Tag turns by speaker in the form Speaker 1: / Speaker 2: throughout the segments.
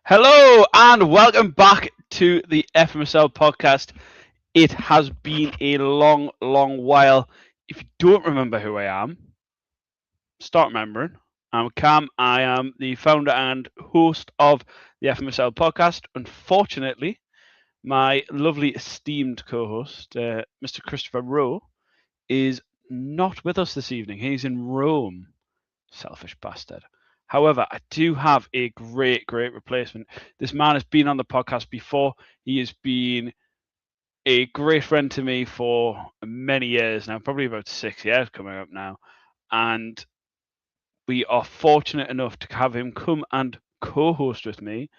Speaker 1: Hello and welcome back to the FMSL podcast. It has been a long, long while. If you don't remember who I am, start remembering. I'm Cam. I am the founder and host of the FMSL podcast. Unfortunately, my lovely esteemed co-host, Mr. Christopher Rowe, is not with us this evening. He's in Rome. Selfish bastard. However, I do have a great replacement. This man has been on the podcast before. He has been a great friend to me for many years now, probably about 6 years coming up now. And we are fortunate enough to have him come and co-host with me.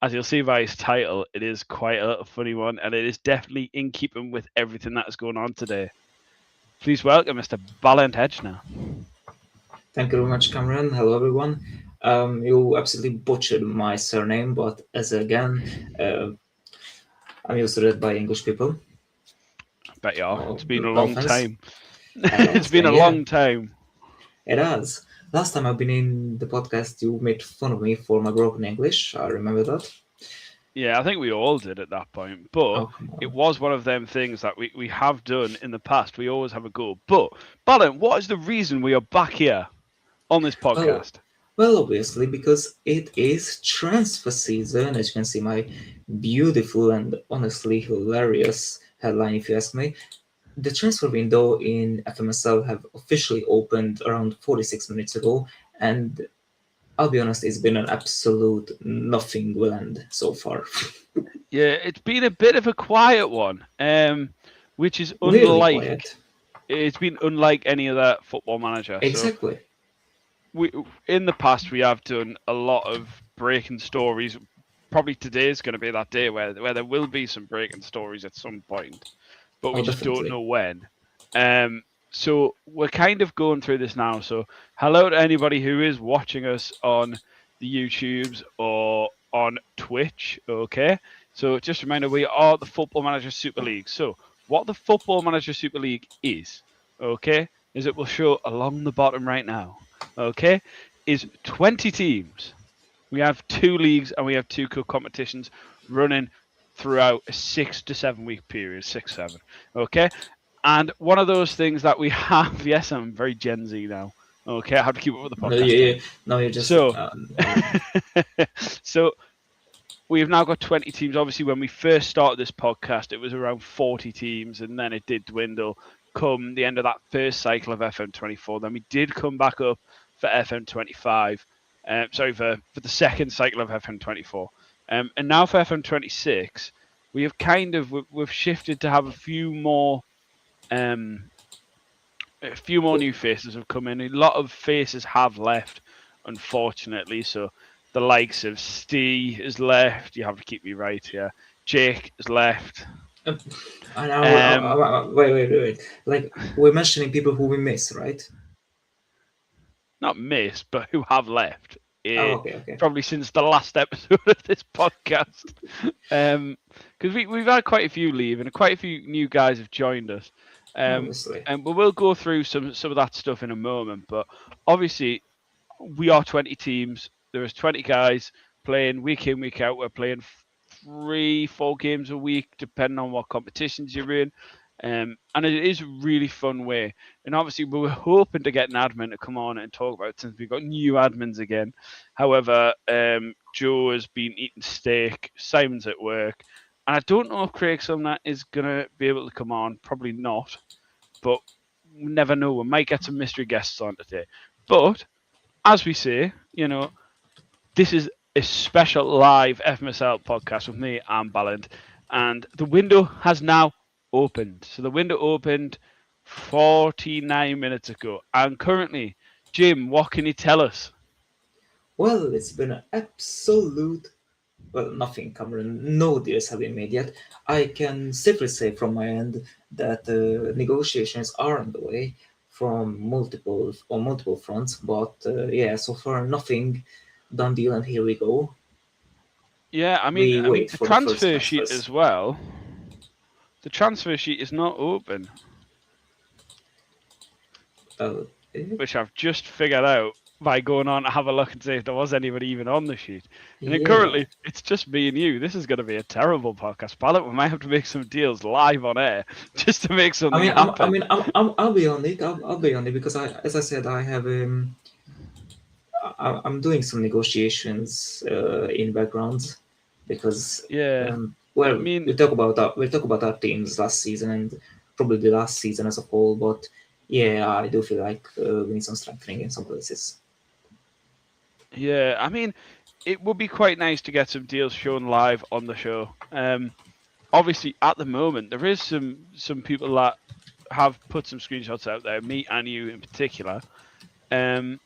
Speaker 1: As you'll see by his title, it is quite a little funny one, and it is definitely in keeping with everything that is going on today. Please welcome Mr. Ballant Hedgener.
Speaker 2: Thank you very much, Cameron. Hello, everyone. You absolutely butchered my surname, but as again, uh, I'm used to that by English people.
Speaker 1: I bet you are.
Speaker 2: Oh,
Speaker 1: It's been a
Speaker 2: no
Speaker 1: long
Speaker 2: offense.
Speaker 1: time.
Speaker 2: It
Speaker 1: It's
Speaker 2: has
Speaker 1: been
Speaker 2: been,
Speaker 1: a
Speaker 2: yeah,
Speaker 1: long time.
Speaker 2: it has. Last time I've been in the podcast, you made fun of me for my broken English. I remember that.
Speaker 1: Yeah, I think we all did at that point, but
Speaker 2: Oh, come
Speaker 1: it
Speaker 2: on.
Speaker 1: was one of them things that we have done in the past. We always have a go. But, Ballant, what is the reason we are back here on this
Speaker 2: Well,
Speaker 1: podcast?
Speaker 2: well, obviously, because it is transfer season. As you can see, my beautiful and honestly hilarious headline, if you ask me. The transfer window in FMSL have officially opened around 46 minutes ago, and I'll be honest, it's been an absolute nothing land so far.
Speaker 1: Yeah, it's been a bit of a quiet one, which is
Speaker 2: Weirdly
Speaker 1: unlike
Speaker 2: quiet.
Speaker 1: it's been unlike any other football manager. So
Speaker 2: Exactly.
Speaker 1: we in the past we have done a lot of breaking stories. Probably today is going to be that day where there will be some breaking stories at some point, but we
Speaker 2: Oh,
Speaker 1: just don't
Speaker 2: definitely.
Speaker 1: know when. So we're kind of going through this now. So hello to anybody who is watching us on the YouTubes or on Twitch. Okay. So just a reminder, we are the Football Manager Super League. So what the Football Manager Super League is, okay, is it will show along the bottom right now. Okay, is 20 teams. We have two leagues and we have two cup competitions running throughout a 6 to 7 week period, 6, 7. Okay. And one of those things that we have, yes, I'm very Gen Z now. Okay, I have to keep up with the
Speaker 2: No,
Speaker 1: podcast game.
Speaker 2: no, you just.
Speaker 1: So,
Speaker 2: Never mind.
Speaker 1: so we've now got 20 teams. Obviously, when we first started this podcast, it was around 40 teams, and then it did dwindle come the end of that first cycle of FM24. Then we did come back up for FM25. Sorry, for the second cycle of FM24. And now for FM26, we have we've shifted to have um, a few more
Speaker 2: Well,
Speaker 1: new faces have come in. A lot of faces have left, unfortunately. So the likes of Steve has left. You have to keep me right here. Jake has left.
Speaker 2: uh, I know.
Speaker 1: Um,
Speaker 2: Wait. Like, we're mentioning people who we miss, right?
Speaker 1: Not missed, but who have left.
Speaker 2: Oh,
Speaker 1: Eh,
Speaker 2: okay.
Speaker 1: probably since the last episode of this podcast. Because we've had quite a few leave and quite a few new guys have joined us. Um,
Speaker 2: Obviously.
Speaker 1: and we will go through some of that stuff in a moment. But obviously, we are 20 teams. There is 20 guys playing week in, week out. We're playing 3, 4 games a week, depending on what competitions you're in. And it is a really fun way. And obviously, we were hoping to get an admin to come on and talk about it since we've got new admins again. However, Joe has been eating steak, Simon's at work, and I don't know if Craig Sumner is going to be able to come on. Probably not, but we never know. We might get some mystery guests on today. But as we say, this is a special live FMSL podcast with me and Ballant, and the window has now opened. So the window opened 49 minutes ago, and currently, Jim, what can you tell us?
Speaker 2: Well, it's been an absolute. Well, nothing, Cameron. No deals have been made yet. I can safely say from my end that negotiations are underway from multiple fronts, but yeah, so far nothing done deal, and here we go.
Speaker 1: Yeah, I mean,
Speaker 2: We
Speaker 1: I mean
Speaker 2: wait
Speaker 1: the
Speaker 2: for the first
Speaker 1: transfer sheet
Speaker 2: transfers.
Speaker 1: as well. The transfer sheet is not open,
Speaker 2: Uh, eh?
Speaker 1: which I've just figured out by going on to have a look and see if there was anybody even on the sheet. And then
Speaker 2: Yeah.
Speaker 1: currently, it's just me and you. This is going to be a terrible podcast, pilot. We might have to make some deals live on air just to make
Speaker 2: I
Speaker 1: something
Speaker 2: mean,
Speaker 1: happen.
Speaker 2: I'll be on it. I'll be on it because as I said, I'm doing some negotiations in background because
Speaker 1: Yeah, I
Speaker 2: well,
Speaker 1: mean,
Speaker 2: we'll talk about our teams last season and probably the last season as a whole. But yeah, I do feel like we need some strengthening in some places.
Speaker 1: yeah, I mean, it would be quite nice to get some deals shown live on the show. Obviously, at the moment, there is some people that have put some screenshots out there, me and you in particular. Um,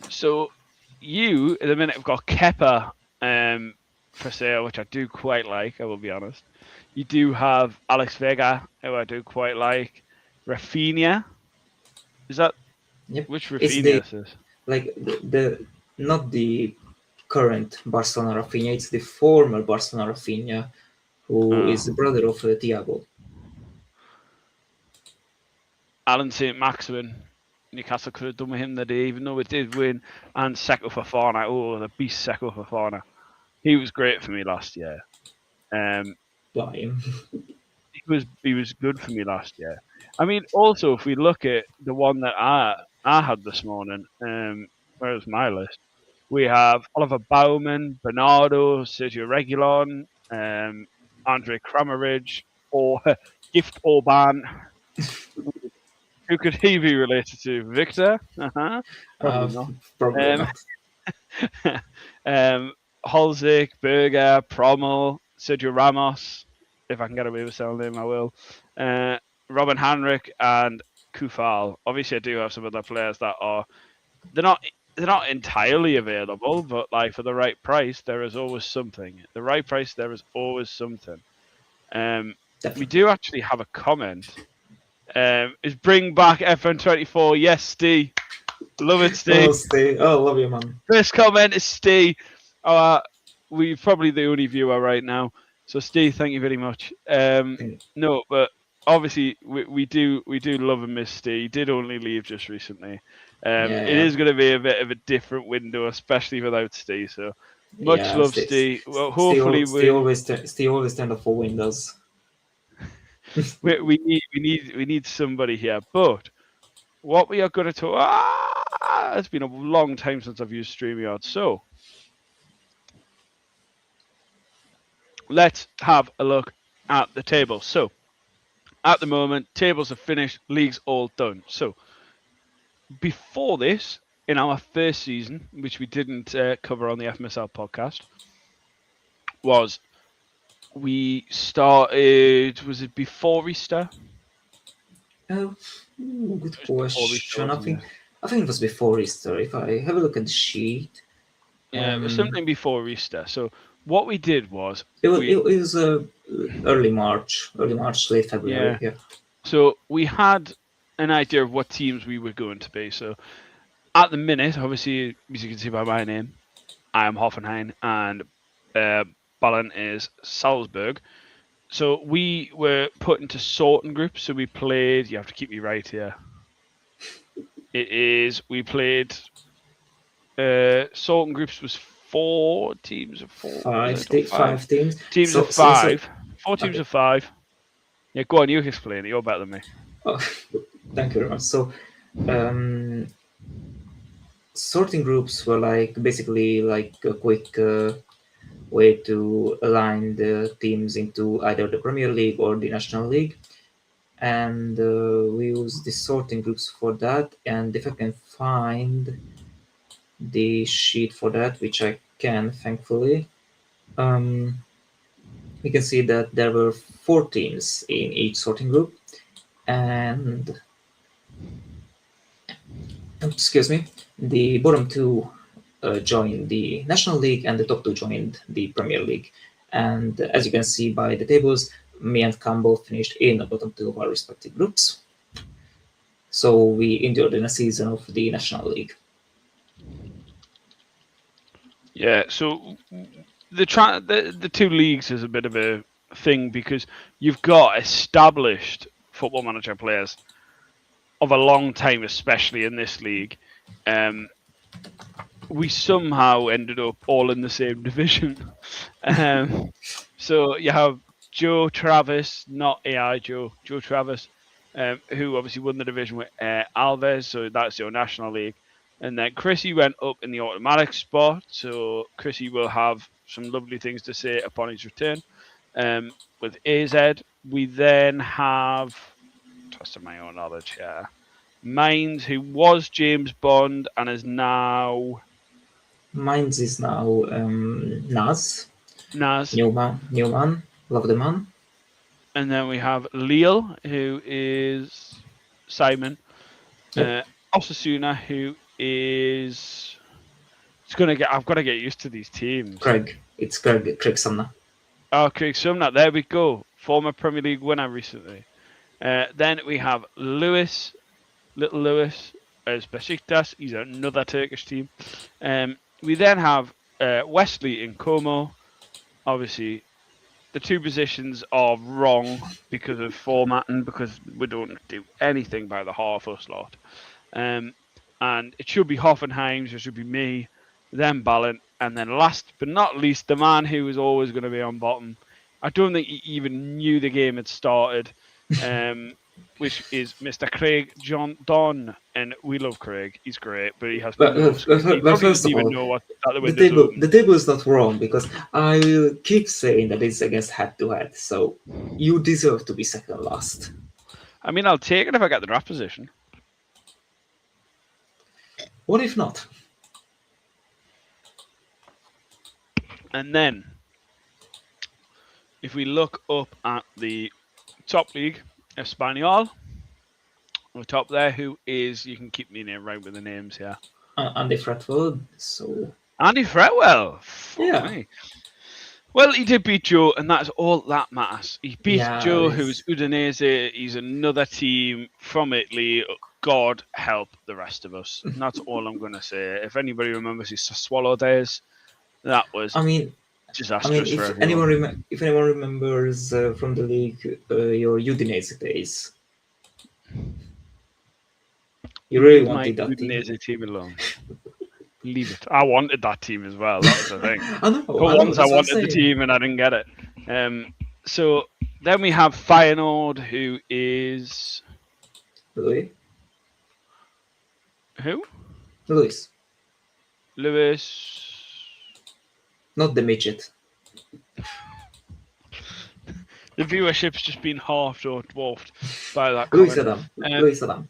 Speaker 1: so you, at the minute, have got Kepper for sale, which I do quite like. I will be honest. You do have Alex Vega, who I do quite like. Rafinha, is that
Speaker 2: Yep,
Speaker 1: which
Speaker 2: it's
Speaker 1: Rafinha
Speaker 2: the
Speaker 1: is this?
Speaker 2: like the not the current Barcelona Rafinha, it's the former Barcelona Rafinha, who is the
Speaker 1: Oh.
Speaker 2: brother of Thiago.
Speaker 1: Alan St. Maximin. Newcastle could have done with him the day, even though it did win. And Seko Fofana. Oh, the beast Seko Fofana. He was great for me last year. Um,
Speaker 2: Buy him.
Speaker 1: he was good for me last year. I mean, also if we look at the one that I had this morning, where's my list? We have Oliver Bauman, Bernardo, Sergio Reguilon, Andre Kramaric, or Gift Orban. Who could he be related to? Victor? Probably
Speaker 2: Uh,
Speaker 1: not.
Speaker 2: Probably
Speaker 1: Um,
Speaker 2: not.
Speaker 1: Holzik, Berger, Prommel, Sergio Ramos. If I can get away with selling him, I will. Uh, Robin Hanrich and Kufal. Obviously, I do have some other players that are they're not they're not entirely available, but like for the right price, there is always something. The right price, there is always something. Um, we
Speaker 2: Definitely.
Speaker 1: do actually have a comment. Is bring back FN24? Yes, Steve. Love it, Steve.
Speaker 2: Oh, stay. Oh, love you, man.
Speaker 1: First comment is Steve. We're probably the only viewer right now. So Steve, thank you very much. No, but obviously we do love and miss Steve. He did only leave just recently.
Speaker 2: Yeah,
Speaker 1: It
Speaker 2: yeah,
Speaker 1: is going to be a bit of a different window, especially without Steve. So much
Speaker 2: yeah.
Speaker 1: love, Steve. Well, hopefully
Speaker 2: Stay always stand up for Windows.
Speaker 1: we need somebody here. But what we are going to talk. It's been a long time since I've used StreamYard. So let's have a look at the table. So at the moment, tables are finished, leagues all done. So before this, in our first season, which we didn't cover on the FMSL podcast, was we started. Was it before Easter?
Speaker 2: Oh, good
Speaker 1: It was before Easter,
Speaker 2: question.
Speaker 1: wasn't it?
Speaker 2: I think it was before Easter. If I have a look at the sheet,
Speaker 1: Yeah, it was
Speaker 2: um,
Speaker 1: something before Easter. So what we did was
Speaker 2: it was early March, late February.
Speaker 1: yeah.
Speaker 2: Yeah.
Speaker 1: So we had an idea of what teams we were going to be. So at the minute, obviously, as you can see by my name, I am Hoffenheim and Ballon is Salzburg. So we were put into sorting groups. So we played. You have to keep me right here. We played. Sorting groups was 4 teams of 4. Was it or 5?
Speaker 2: 5 teams.
Speaker 1: Teams of
Speaker 2: So
Speaker 1: 5. 4 teams
Speaker 2: okay.
Speaker 1: of 5. Yeah, go on. You explain it. You're better than me.
Speaker 2: Oh, thank you very much. So, um, sorting groups were like basically like a quick way to align the teams into either the Premier League or the National League. And we use the sorting groups for that. And if I can find the sheet for that, which I can, thankfully, um, we can see that there were 4 teams in each sorting group. And excuse me, the bottom two joined the National League, and the top two joined the Premier League. And as you can see by the tables, me and Campbell finished in the bottom two of our respective groups. So we endured in a season of the National League.
Speaker 1: Yeah. So the two leagues is a bit of a thing because you've got established football manager players of a long time, especially in this league. we somehow ended up all in the same division. Um, so you have Joe Travis, not AI Joe, Joe Travis, who obviously won the division with Alves, so that's your National League. And then Chrissy went up in the automatic spot, so Chrissy will have some lovely things to say upon his return. With AZ, we then have, trusting my own knowledge here, Mines, who was James Bond and is now
Speaker 2: Mine is now Naz,
Speaker 1: Naz.
Speaker 2: Newman, Love the Man.
Speaker 1: And then we have Leal, who is Simon.
Speaker 2: Yep,
Speaker 1: Osasuna, who is. It's gonna get. I've got to get used to these teams.
Speaker 2: Craig. It's Craig Sumner.
Speaker 1: Oh, Craig Sumner. There we go. Former Premier League winner recently. Then we have Lewis, Little Lewis, as Besiktas. He's another Turkish team. We then have Wesley in Como. Obviously, the two positions are wrong because of formatting, because we don't do anything by the half us lot. And it should be Hoffenheim, so it should be me, then Ballon, and then last but not least, the man who was always going to be on bottom. I don't think he even knew the game had started, which is Mr. Craig John Don. And we love Craig. He's great, but he has no skills. He
Speaker 2: But
Speaker 1: probably
Speaker 2: first
Speaker 1: doesn't
Speaker 2: of
Speaker 1: even
Speaker 2: all,
Speaker 1: know what that the window's open.
Speaker 2: the table is not wrong because I will keep saying that it's against head to head. So you deserve to be second last.
Speaker 1: I mean, I'll take it if I get the draft position.
Speaker 2: What if not?
Speaker 1: And then, if we look up at the top league, Espanyol, on the top there, who is, you can keep me name right with the names here.
Speaker 2: Andy Fretford. So
Speaker 1: Andy Fretwell. Fuck
Speaker 2: yeah,
Speaker 1: me. Well, he did beat Joe, and that's all that matters. He beat
Speaker 2: yeah,
Speaker 1: Joe, who's Udinese. He's another team from Italy. God help the rest of us. And that's all I'm going to say. If anybody remembers his Sassuolo days, that was
Speaker 2: I mean,
Speaker 1: disastrous for
Speaker 2: if
Speaker 1: everyone.
Speaker 2: if anyone remembers from the league your Udinese days, you really
Speaker 1: Leave my
Speaker 2: wanted that team.
Speaker 1: Udinese team alone. Leave it. I wanted that team as well. That was the thing.
Speaker 2: I know,
Speaker 1: For
Speaker 2: I know.
Speaker 1: once, I
Speaker 2: That's what I'm
Speaker 1: wanted the
Speaker 2: saying.
Speaker 1: team and I didn't get it. So then we have Feyenoord, who is
Speaker 2: Louis,
Speaker 1: who?
Speaker 2: Louis,
Speaker 1: Lewis.
Speaker 2: not the midget.
Speaker 1: The viewership's just been halved or dwarfed by that
Speaker 2: Louis
Speaker 1: comment.
Speaker 2: Adam. Louis Adam.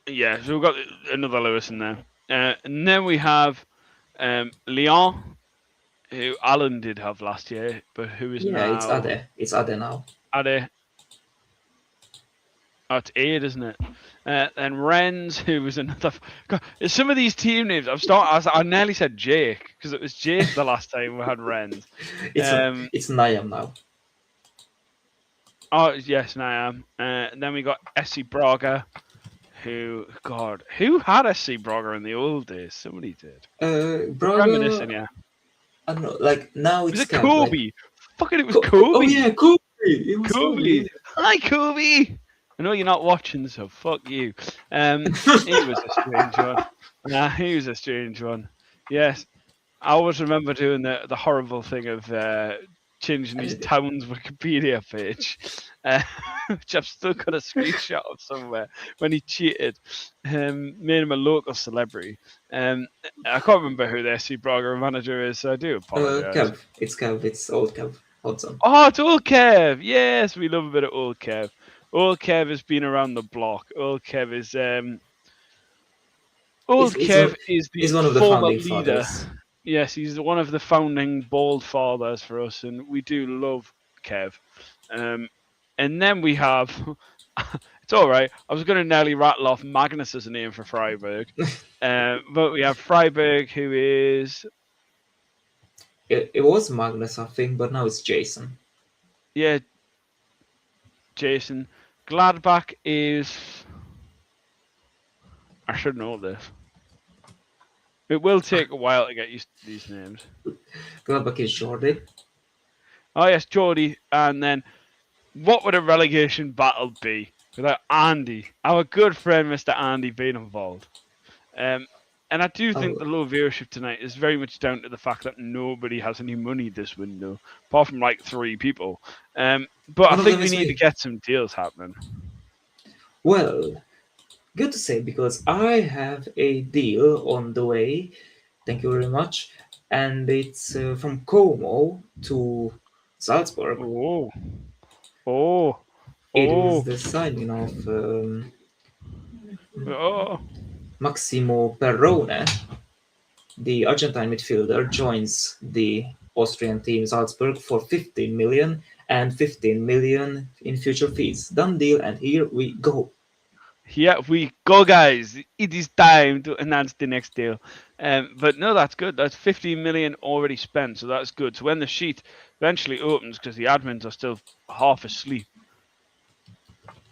Speaker 1: Yeah, so we've got another Lewis in there. And then we have Leon, who Alan did have last year, but who is
Speaker 2: Yeah, it's
Speaker 1: now
Speaker 2: Ade. It's Ade now.
Speaker 1: Ade. Oh, it's Aid, isn't it? And Renz, who was another. God, some of these team names, I nearly said Jake because it was Jake the last time we had Renz.
Speaker 2: It's Niam now.
Speaker 1: Oh yes, I am. And then we got SC Braga, who had SC Braga in the old days? Somebody did.
Speaker 2: Braga.
Speaker 1: Reminiscing, yeah.
Speaker 2: I don't know. Like now
Speaker 1: Was
Speaker 2: it's
Speaker 1: it
Speaker 2: kind of like
Speaker 1: Kobe? Fucking, it was Kobe.
Speaker 2: Oh yeah, Kobe. It was
Speaker 1: Kobe.
Speaker 2: Kobe.
Speaker 1: Hi, Kobe. I know you're not watching, so fuck you. He was a strange one. He was a strange one. Yes, I always remember doing the horrible thing of changing his town's Wikipedia page, which I've still got a screenshot of somewhere when he cheated, made him a local celebrity. I can't remember who the SC Braga manager is, so I do apologise.
Speaker 2: Kev. It's Kev. It's old Kev Hodson.
Speaker 1: Oh, it's Old Kev. Yes, we love a bit of Old Kev. Old Kev has been around the block. Old Kev is
Speaker 2: He's
Speaker 1: the
Speaker 2: one of the
Speaker 1: former
Speaker 2: founding
Speaker 1: leader.
Speaker 2: fathers.
Speaker 1: Yes, he's one of the founding bald fathers for us, and we do love Kev. And then we have. It's all right. I was going to nearly rattle off Magnus as a name for Freiburg, but we have Freiburg, who is.
Speaker 2: It was Magnus, I think, but now it's Jason.
Speaker 1: Yeah, Jason. Gladbach is. I should know this. It will take a while to get used to these names.
Speaker 2: Gladbach is Jordi.
Speaker 1: Oh yes, Geordie. And then, what would a relegation battle be without Andy, our good friend, Mr. Andy, being involved? And I do think
Speaker 2: Oh,
Speaker 1: the low viewership tonight is very much down to the fact that nobody has any money this window, apart from like 3 people. But I
Speaker 2: one of
Speaker 1: think
Speaker 2: them
Speaker 1: we
Speaker 2: is
Speaker 1: need to
Speaker 2: me.
Speaker 1: get some deals happening.
Speaker 2: Well, good to say because I have a deal on the way. Thank you very much. And it's from Como to Salzburg.
Speaker 1: Oh, oh,
Speaker 2: It is
Speaker 1: oh,
Speaker 2: the signing of
Speaker 1: oh.
Speaker 2: Maximo Perrone, the Argentine midfielder, joins the Austrian team Salzburg for 15 million and 15 million in future fees. Done deal, and here we go.
Speaker 1: Here we go, guys. It is time to announce the next deal. But no, that's good. That's 15 million already spent, so that's good. So when the sheet eventually opens, because the admins are still half asleep,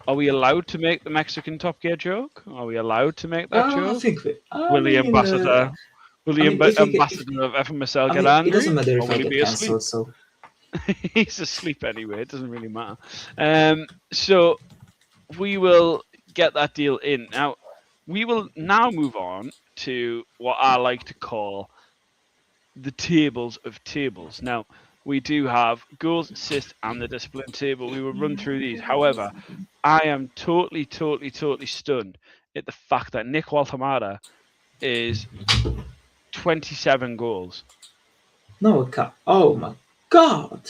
Speaker 1: are we allowed to make the Mexican Top Gear joke? Are we allowed to make that
Speaker 2: I
Speaker 1: joke?
Speaker 2: think we,
Speaker 1: Will the ambassador, will
Speaker 2: I
Speaker 1: the
Speaker 2: mean, if he, if
Speaker 1: ambassador of FMSL
Speaker 2: I
Speaker 1: get
Speaker 2: mean, it doesn't
Speaker 1: angry,
Speaker 2: matter
Speaker 1: or
Speaker 2: if I
Speaker 1: will he
Speaker 2: get
Speaker 1: be asleep?
Speaker 2: cancelled. So
Speaker 1: He's asleep anyway. It doesn't really matter. So we will get that deal in. Now, we will now move on to what I like to call the tables of tables. Now, we do have goals, assists, and the discipline table. We will run through these. However, I am totally stunned at the fact that Nick Waltamada is 27 goals.
Speaker 2: no, it can't. Oh my god!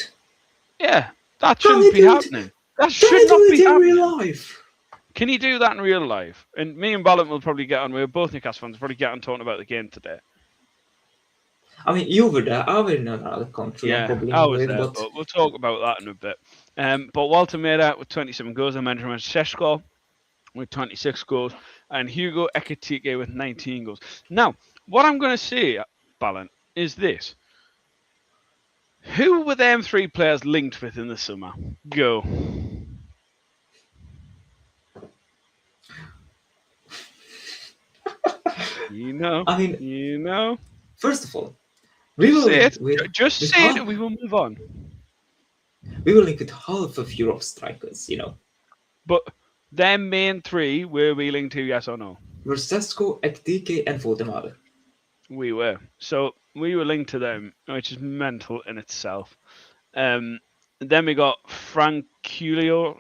Speaker 1: Yeah, that
Speaker 2: Can
Speaker 1: shouldn't
Speaker 2: he
Speaker 1: be
Speaker 2: do it?
Speaker 1: happening. That
Speaker 2: Can
Speaker 1: should
Speaker 2: he
Speaker 1: not
Speaker 2: do it
Speaker 1: be
Speaker 2: in
Speaker 1: happening.
Speaker 2: real life?
Speaker 1: Can you do that in real life? And me and Ballon will probably get on. We're both Newcastle fans. Probably get on talking about the game today.
Speaker 2: I mean, you were there. I were in another country. I'm
Speaker 1: Yeah,
Speaker 2: probably
Speaker 1: I
Speaker 2: knew
Speaker 1: was
Speaker 2: it,
Speaker 1: there,
Speaker 2: but
Speaker 1: but we'll talk about that in a bit. But Walter Meda with 27 goals. I mentioned Sheshko with 26 goals, and Hugo Ekitike with 19 goals. Now, what I'm going to say, Ballon, is this: who were them 3 players linked with in the summer? Go. You know,
Speaker 2: I mean,
Speaker 1: you know.
Speaker 2: first of all, we
Speaker 1: Just
Speaker 2: will
Speaker 1: say
Speaker 2: link
Speaker 1: it.
Speaker 2: with
Speaker 1: Just
Speaker 2: with
Speaker 1: say it,
Speaker 2: half.
Speaker 1: and we will move on.
Speaker 2: We will link with half of Europe's strikers.
Speaker 1: But their main 3 were we linked to, yes or no?
Speaker 2: Versesko, Ekdike, and Voldemade.
Speaker 1: We were. So we were linked to them, which is mental in itself. Then we got Franculino.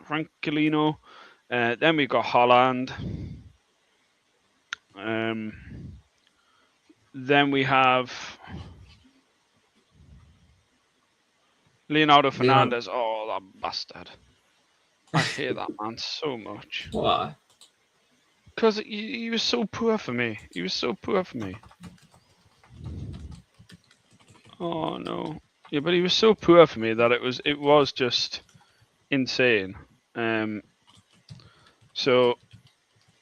Speaker 1: Then we got Holland. Then we have Leonardo
Speaker 2: Leonardo,
Speaker 1: Fernandez. Oh, that bastard. I hate that man so much.
Speaker 2: why?
Speaker 1: Because he was so poor for me. He was so poor for me. Oh no. Yeah, but he was so poor for me that it was just insane. So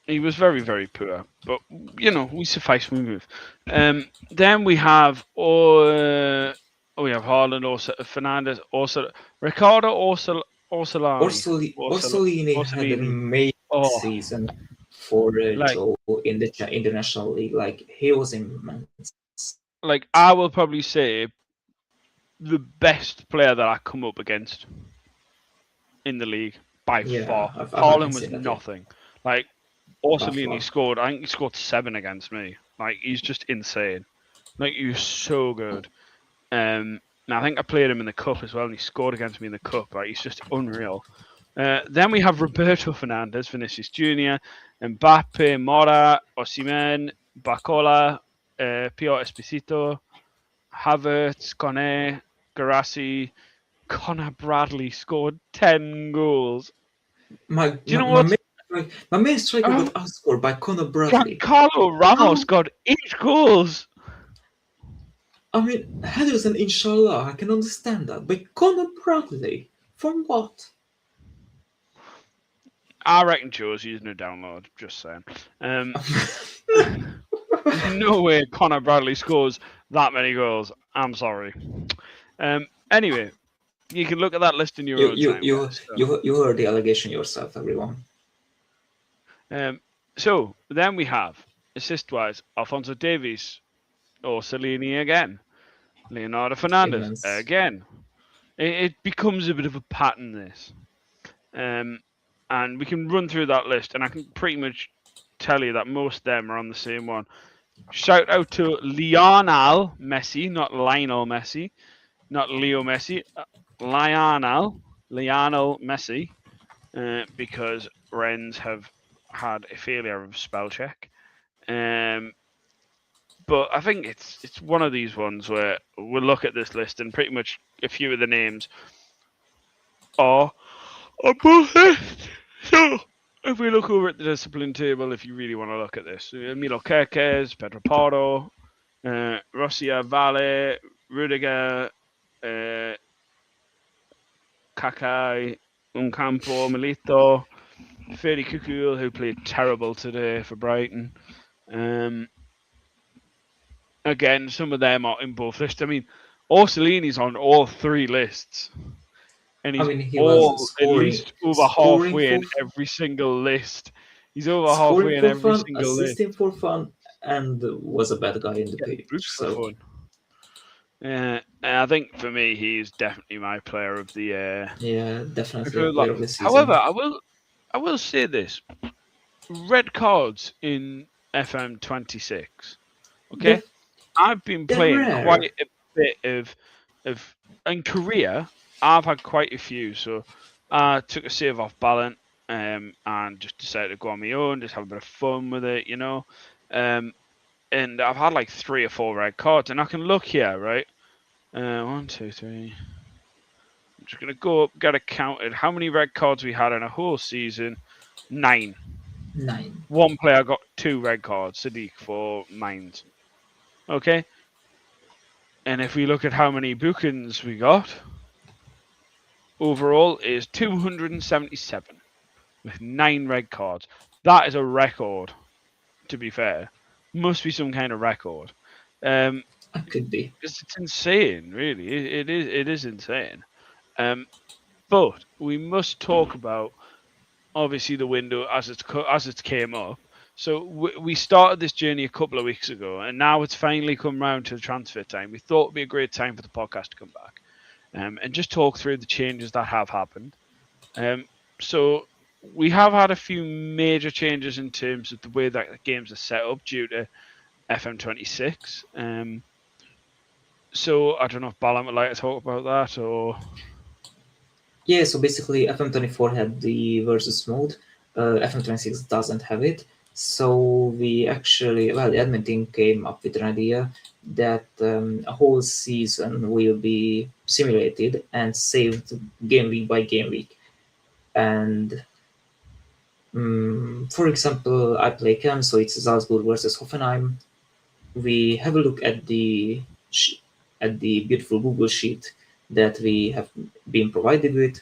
Speaker 1: he was very poor. But we suffice we move. Then we have we have Haaland, also Fernandez, also Ricardo Orsolani.
Speaker 2: Orsolini had an
Speaker 1: Orsolini.
Speaker 2: amazing
Speaker 1: Oh,
Speaker 2: season for
Speaker 1: like
Speaker 2: Joe in the international league. Like he was immense.
Speaker 1: I will probably say the best player that I come up against in the league by
Speaker 2: Yeah,
Speaker 1: far.
Speaker 2: I can
Speaker 1: Haaland was
Speaker 2: see that. Yeah,
Speaker 1: nothing. Like
Speaker 2: by
Speaker 1: Orsolini
Speaker 2: far.
Speaker 1: scored. I think he scored 7 against me. Like he's just insane. Like he was so good. And I think I played him in the cup as well, and he scored against me in the cup. Like he's just unreal. Then we have Roberto Fernandez, Vinicius Junior, Mbappe, Mora, Osimhen, Bacola, Pio Esposito, Havertz, Kone, Garassi, Connor Bradley scored 10 goals.
Speaker 2: My
Speaker 1: Do you
Speaker 2: my,
Speaker 1: know
Speaker 2: my,
Speaker 1: what?
Speaker 2: main, my main striker got
Speaker 1: Oh,
Speaker 2: outscored by Conor Bradley.
Speaker 1: Giancarlo Ramos
Speaker 2: How?
Speaker 1: got 8 goals.
Speaker 2: I mean, headers and inshallah, I can understand that. But Conor Bradley, from what?
Speaker 1: I reckon Joe's using a download, just saying. There's no way Connor Bradley scores that many goals. I'm sorry. Anyway, you can look at that list in your
Speaker 2: you
Speaker 1: own
Speaker 2: you
Speaker 1: time,
Speaker 2: you
Speaker 1: guys.
Speaker 2: you heard the allegation yourself, everyone.
Speaker 1: So then we have assist-wise, Alfonso Davies or Cellini again, Leonardo Fernandez
Speaker 2: Immense.
Speaker 1: again. It becomes a bit of a pattern, this. And we can run through that list, and I can pretty much tell you that most of them are on the same one. Shout out to Lionel Messi, not Lionel Messi, not Leo Messi, Lionel Messi, because Rennes have had a failure of spell check. Um, but I think it's one of these ones where we'll look at this list and pretty much a few of the names are on both lists. So if we look over at the discipline table, if you really want to look at this, Milo Kerkez, Pedro Pardo, Rosia Valle, Rudiger, uh, Kakai, Uncampo, Milito, Ferdy Kukul, who played terrible today for Brighton. Um, Again, some of them are in both lists. I mean, Orsolini's on all three lists, and
Speaker 2: I
Speaker 1: he's
Speaker 2: mean, he was
Speaker 1: all at least over
Speaker 2: scoring
Speaker 1: halfway in
Speaker 2: for
Speaker 1: every single list. He's over
Speaker 2: scoring
Speaker 1: halfway in
Speaker 2: for
Speaker 1: every
Speaker 2: fun,
Speaker 1: single list.
Speaker 2: assisting for fun, and was a bad guy in the
Speaker 1: Getting
Speaker 2: pitch.
Speaker 1: booked for
Speaker 2: So
Speaker 1: fun. And I think for me, he's definitely my player of the year.
Speaker 2: yeah, definitely a
Speaker 1: Because, like,
Speaker 2: player of the
Speaker 1: however,
Speaker 2: season.
Speaker 1: I will say this: red cards in FM26. Okay,
Speaker 2: They're,
Speaker 1: I've been
Speaker 2: they're
Speaker 1: playing
Speaker 2: rare.
Speaker 1: quite a bit of in Korea. I've had quite a few, so I took a save off balance and just decided to go on my own, just have a bit of fun with it, Um, and I've had like 3 or 4 red cards, and I can look here, right? 1, 2, 3. I'm just gonna go up, get it counted. How many red cards we had in a whole season? 9.
Speaker 2: 9.
Speaker 1: One player got 2 red cards. Sadiq for Mines. Okay. And if we look at how many bookings we got, overall is 277 with 9 red cards. That is a record, to be fair. Must be some kind of record. Um,
Speaker 2: It could be.
Speaker 1: it's insane, really. It is insane. But we must talk about obviously the window as it's came up. So we started this journey a couple of weeks ago, and now it's finally come round to the transfer time. We thought it'd be a great time for the podcast to come back, and just talk through the changes that have happened. So we have had a few major changes in terms of the way that the games are set up due to FM26. So I don't know if Balan would like to talk about that or.
Speaker 2: Yeah, so basically FM24 had the versus mode. FM26 doesn't have it. So we actually, well, the admin team came up with an idea that a whole season will be simulated and saved game week by game week. And for example, I play Cam, so it's Salzburg versus Hoffenheim. We have a look at the beautiful Google sheet that we have been provided with.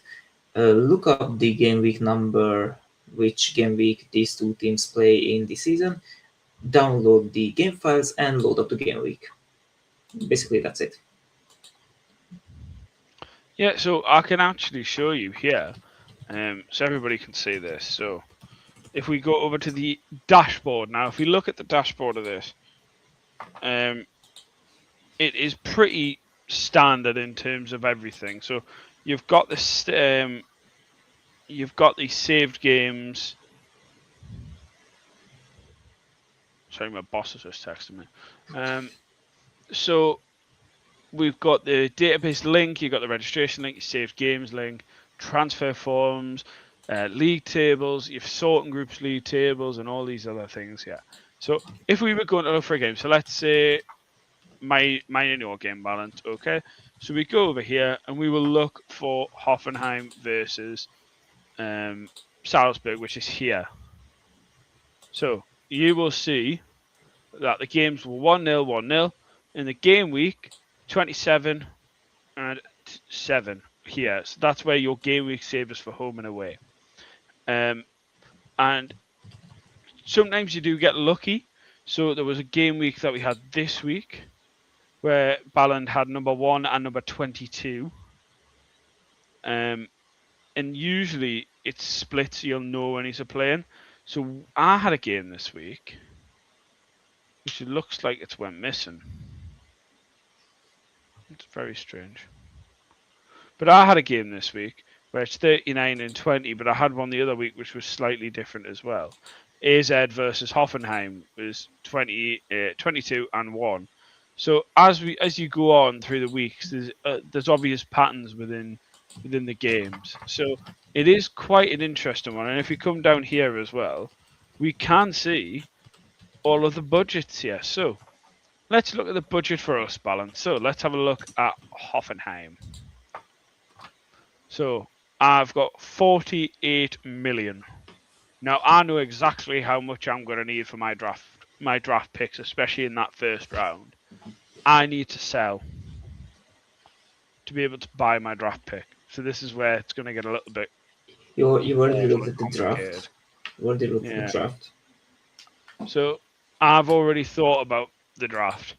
Speaker 2: Look up the game week number, which game week these two teams play in the season, download the game files, and load up the game week. Basically, that's it.
Speaker 1: Yeah, so I can actually show you here, so everybody can see this. So if we go over to the dashboard now, if we look at the dashboard of this, it is pretty standard in terms of everything. So you've got this, you've got these saved games. Sorry, my boss is just texting me. So we've got the database link, you've got the registration link, your saved games link, transfer forms, league tables, your sorting groups league tables, and all these other things here. So if we were going to look for a game, so let's say my and your game balance, okay? So we go over here and we will look for Hoffenheim versus Salzburg, which is here. So you will see that the games were 1-0, 1-0. In the game week, 27 and 7 here. So that's where your game week saves for home and away. And sometimes you do get lucky. So there was a game week that we had this week where Balland had number 1 and number 22. And usually it's split, so you'll know when he's playing. So I had a game this week, which it looks like it's went missing. It's very strange. But I had a game this week where it's 39 and 20, but I had one the other week which was slightly different as well. AZ versus Hoffenheim was 22-1. So as you go on through the weeks, there's obvious patterns within the games. So it is quite an interesting one. And if we come down here as well, we can see all of the budgets here. So let's look at the budget for us balance. So let's have a look at Hoffenheim. So I've got 48 million. Now I know exactly how much I'm going to need for my draft picks, especially in that first round. I need to sell to be able to buy my draft pick. So this is where it's going to get a little bit
Speaker 2: You already
Speaker 1: awful
Speaker 2: looked
Speaker 1: and
Speaker 2: at the
Speaker 1: complicated.
Speaker 2: draft. You already looked at the
Speaker 1: Yeah.
Speaker 2: draft.
Speaker 1: So I've already thought about the draft.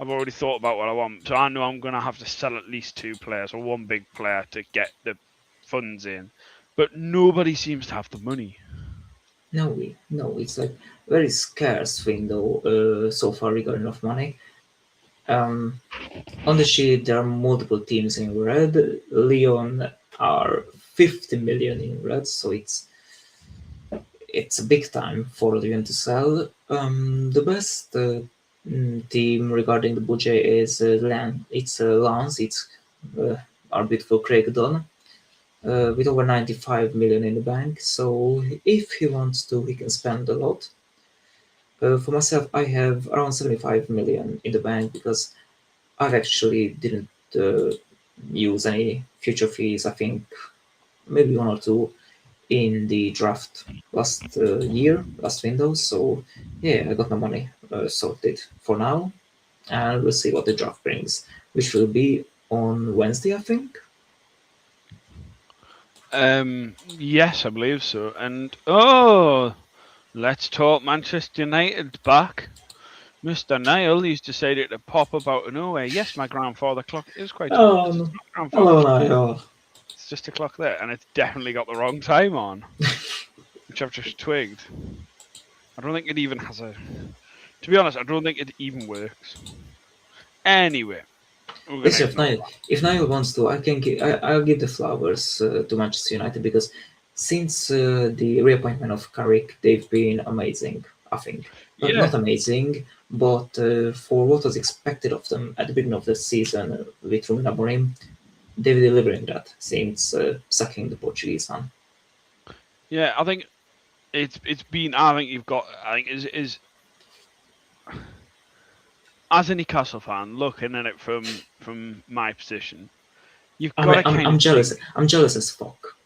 Speaker 1: I've already thought about what I want. So I know I'm going to have to sell at least two players or one big player to get the funds in. But nobody seems to have the money.
Speaker 2: No, it's like very scarce window so far regarding of money. Um, on the sheet, there are multiple teams in red. Lyon are 50 million in red, so it's a big time for Lyon to sell. The best team regarding the budget is It's Lens. It's uh, our beautiful Craig Dunn. With over 95 million in the bank, so if he wants to, he can spend a lot. For myself, I have around 75 million in the bank because I've actually didn't use any future fees. I think maybe one or two in the draft last window. So yeah, I got my money sorted for now, and we'll see what the draft brings, which will be on Wednesday, I think.
Speaker 1: Yes, I believe so. And let's talk Manchester United back. Mr. Niall, he's decided to pop up out of nowhere. Yes, my grandfather clock is quite tall.
Speaker 2: Oh,
Speaker 1: This is
Speaker 2: no.
Speaker 1: my grandfather
Speaker 2: Hello,
Speaker 1: clock.
Speaker 2: Niall.
Speaker 1: It's just a clock there, and it's definitely got the wrong time on, which I've just twigged. I don't think it even has a. To be honest, I don't think it even works. Anyway, we're gonna
Speaker 2: Listen,
Speaker 1: ignore
Speaker 2: If Niall wants to, I'll give the flowers to Manchester United because since the reappointment of Carrick, they've been amazing. I think
Speaker 1: that.
Speaker 2: not amazing, but for what was expected of them at the beginning of the season with Ruben Amorim, they're delivering that since sacking the Portuguese man.
Speaker 1: Yeah. I think it's been. I think you've got. I think is as a Newcastle fan looking at it from my position, you've
Speaker 2: I
Speaker 1: got
Speaker 2: mean,
Speaker 1: to kind
Speaker 2: I'm
Speaker 1: of
Speaker 2: jealous.
Speaker 1: think.
Speaker 2: I'm jealous as fuck.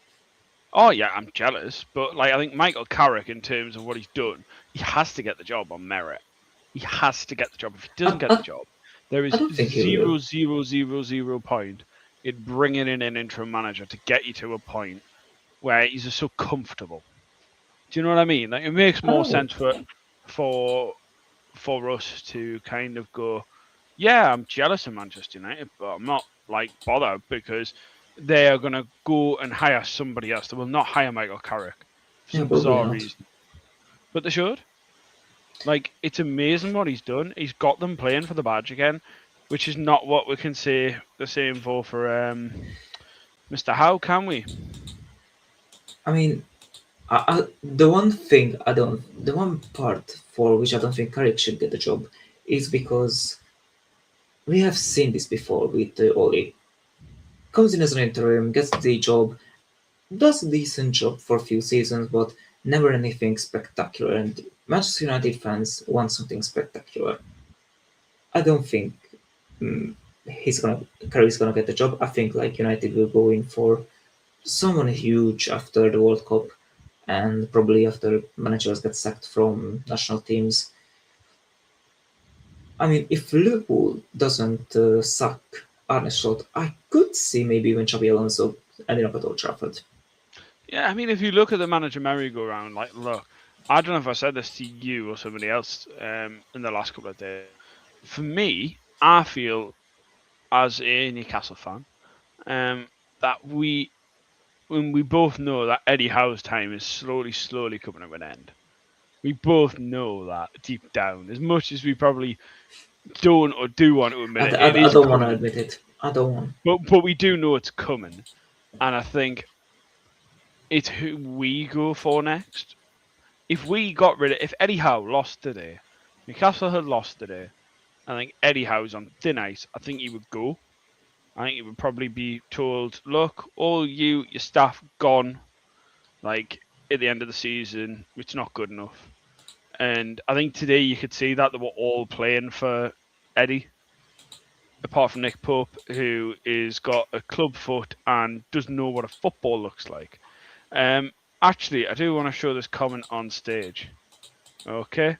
Speaker 1: Oh yeah, I'm jealous, but like I think Michael Carrick, in terms of what he's done, he has to get the job on merit. He has to get the job. If he
Speaker 2: I,
Speaker 1: doesn't get the
Speaker 2: I,
Speaker 1: job, there
Speaker 2: I
Speaker 1: is
Speaker 2: don't think he will.
Speaker 1: 0.000 point in bringing in an interim manager to get you to a point where he's just so comfortable. Do you know what I mean? Like it makes more
Speaker 2: Oh,
Speaker 1: sense for for us to kind of go, yeah, I'm jealous of Manchester United, but I'm not like bothered because they are going to go and hire somebody else. They will not hire Michael Carrick for
Speaker 2: yeah,
Speaker 1: some
Speaker 2: probably
Speaker 1: bizarre
Speaker 2: not.
Speaker 1: reason, but they should. Like it's amazing what he's done. He's got them playing for the badge again, which is not what we can say the same for Mr. Howe, can we?
Speaker 2: I mean, the one part for which I don't think Carrick should get the job is because we have seen this before with Oli. Comes in as an interim, gets the job, does a decent job for a few seasons, but never anything spectacular. And Manchester United fans want something spectacular. I don't think mm, Carrick's gonna get the job. I think like United will go in for someone huge after the World Cup, and probably after managers get sacked from national teams. I mean, if Liverpool doesn't suck Arne Slot, I could see maybe even Xabi Alonso ending up at Old Trafford.
Speaker 1: Yeah, I mean, if you look at the manager merry-go-round, like, look, I don't know if I said this to you or somebody else in the last couple of days. For me, I feel as a Newcastle fan that when we both know that Eddie Howe's time is slowly coming to an end. We both know that deep down, as much as we probably don't or do want to admit it, it
Speaker 2: I
Speaker 1: is
Speaker 2: don't want to
Speaker 1: coming.
Speaker 2: admit it. I don't want.
Speaker 1: But we do know it's coming, and I think it's who we go for next. if Eddie Howe lost today, Newcastle had lost today, I think Eddie Howe's on thin ice. I think he would go. I think he would probably be told, look, all your staff gone, like at the end of the season, it's not good enough. And I think today you could see that they were all playing for Eddie, apart from Nick Pope, who is got a club foot and doesn't know what a football looks like. Actually, I do want to show this comment on stage. Okay.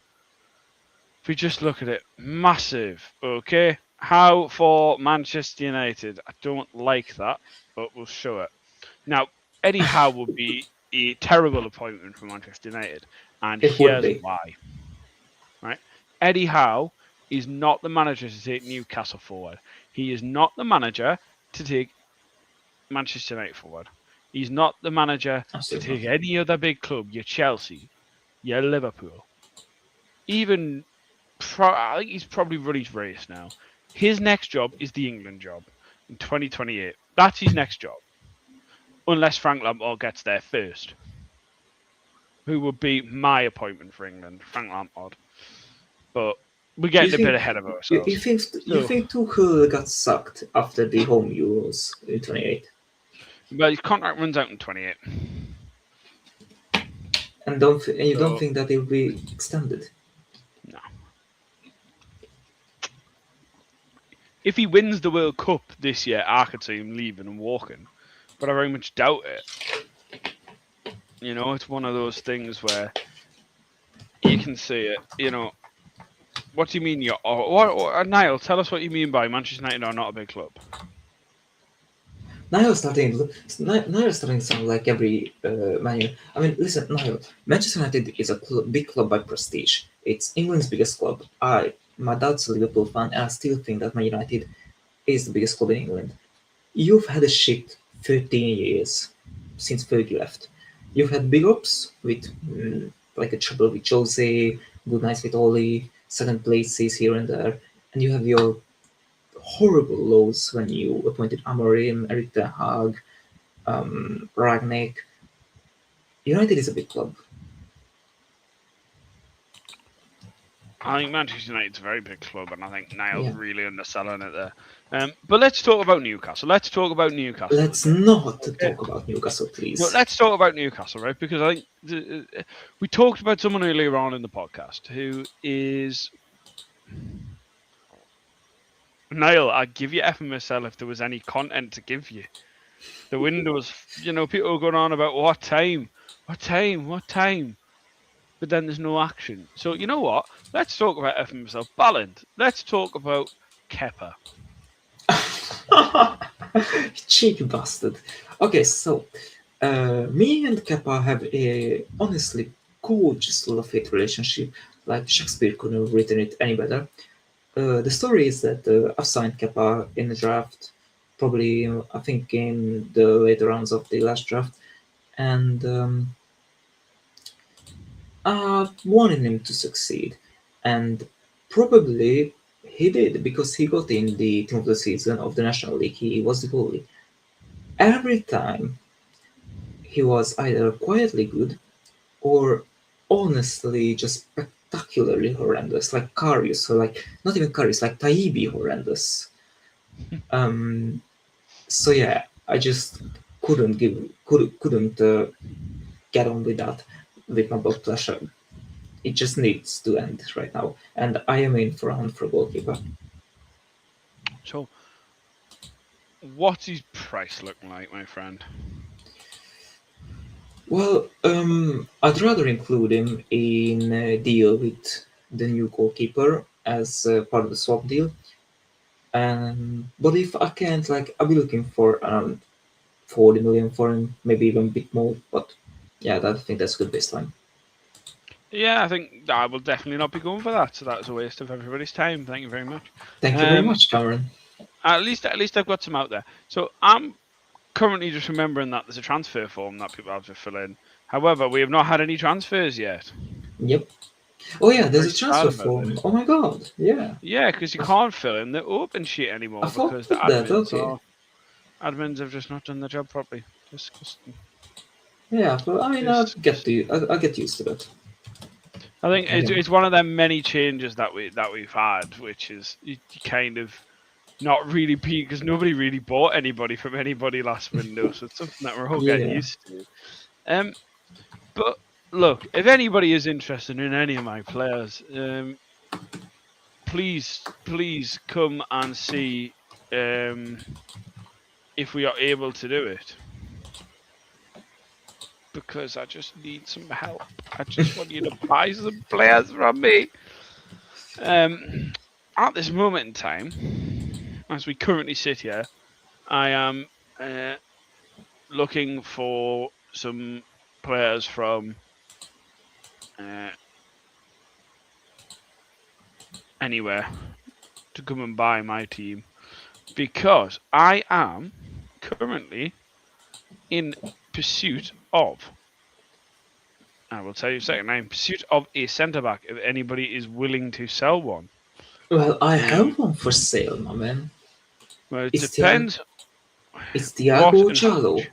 Speaker 1: If we just look at it, massive. Okay. How for Manchester United? I don't like that, but we'll show it. Now, Eddie Howe would be a terrible appointment for Manchester United, and
Speaker 2: It would
Speaker 1: here's
Speaker 2: be.
Speaker 1: why. Right? Eddie Howe is not the manager to take Newcastle forward. He is not the manager to take Manchester United forward. He's not the manager to
Speaker 2: Absolutely
Speaker 1: take
Speaker 2: not.
Speaker 1: any other big club, your Chelsea, your Liverpool. Even, I think he's probably run his race now. His next job is the England job in 2028. That's his next job. Unless Frank Lampard gets there first. Who would be my appointment for England? Frank Lampard. But we're
Speaker 2: You
Speaker 1: getting a bit
Speaker 2: think
Speaker 1: ahead of
Speaker 2: you,
Speaker 1: ourselves.
Speaker 2: you think you
Speaker 1: So,
Speaker 2: think Tuchel got sucked after the home Euros in 28,
Speaker 1: but his contract runs out in 28.
Speaker 2: and you don't
Speaker 1: So,
Speaker 2: think that it will be extended?
Speaker 1: no. If he wins the World Cup this year, I could see him leaving and walking. But I very much doubt it. You know, it's one of those things where you can see it. You know, what do you mean you're... Niall, tell us what you mean by Manchester United are not a big club.
Speaker 2: Niall's starting to sound like every man. I mean, listen, Niall. Manchester United is a big club by prestige. It's England's biggest club. My dad's a Liverpool fan, and I still think that Man United is the biggest club in England. You've had a shit 13 years since Fergie left. You've had big ups with like a trouble with Jose, good nights with Oli, second places here and there, and you have your horrible lows when you appointed Amorim, Eric Ten Hag, Ragnick. United is a big club.
Speaker 1: I think Manchester United's a very big club, and I think Niall's
Speaker 2: Yeah.
Speaker 1: really underselling it there. But let's talk about Newcastle. Let's talk about Newcastle.
Speaker 2: Let's not talk about Newcastle, please.
Speaker 1: No, let's talk about Newcastle, right? Because I think we talked about someone earlier on in the podcast who is... Niall, I'd give you FMSL if there was any content to give you. The windows, people are going on about what time. But then there's no action. So you know what? Let's talk about FMSL Balland. Let's talk about Kepa.
Speaker 2: Cheeky bastard. Okay, so me and Kappa have a honestly gorgeous love-hate relationship. Like Shakespeare couldn't have written it any better. The story is that I've signed Kappa in the draft, probably I think in the later rounds of the last draft, and I wanted him to succeed, and probably he did because he got in the team of the season of the National League. He was the goalie. Every time he was either quietly good or honestly just spectacularly horrendous, like Karius, or like not even Karius, like Taibi horrendous. So yeah, I just couldn't get on with that with my blood pressure. It just needs to end right now, and I am in for a hunt for a goalkeeper.
Speaker 1: So, what's his price looking like, my friend?
Speaker 2: Well, I'd rather include him in a deal with the new goalkeeper as part of the swap deal. But if I can't, like, I'll be looking for around 40 million for him, maybe even a bit more. But yeah, I think that's a good baseline.
Speaker 1: Yeah, I think I will definitely not be going for that. So that's a waste of everybody's time. Thank you very much.
Speaker 2: Thank you very much, Cameron.
Speaker 1: At least I've got some out there. So I'm currently just remembering that there's a transfer form that people have to fill in. However, we have not had any transfers yet.
Speaker 2: Yep. Oh yeah, there's
Speaker 1: Very
Speaker 2: a transfer
Speaker 1: sad about
Speaker 2: form.
Speaker 1: this.
Speaker 2: Oh my god, yeah.
Speaker 1: Yeah, because you can't fill in the open sheet anymore
Speaker 2: I thought
Speaker 1: because the
Speaker 2: that.
Speaker 1: admins
Speaker 2: Okay.
Speaker 1: admins have just not done the job properly. Disgusting.
Speaker 2: Yeah, but I mean, I'll
Speaker 1: Disgusting.
Speaker 2: get used to that.
Speaker 1: I think
Speaker 2: And
Speaker 1: it's one of them many changes that we've had, which is you kind of not really because nobody really bought anybody from anybody last window, so it's something that we're all getting
Speaker 2: yeah,
Speaker 1: used to. Um, but look, if anybody is interested in any of my players, please come and see if we are able to do it. Because I just need some help. I just want you to buy some players from me. At this moment in time, as we currently sit here, I am looking for some players from uh, anywhere to come and buy my team because I am currently in pursuit of. I will tell you a second. I'm in pursuit of a centre back. If anybody is willing to sell one,
Speaker 2: well, I
Speaker 1: um,
Speaker 2: have one for sale, my man.
Speaker 1: well, it
Speaker 2: It's Tiago,
Speaker 1: depends
Speaker 2: it's
Speaker 1: what
Speaker 2: Tiago
Speaker 1: and how
Speaker 2: Jalo.
Speaker 1: much.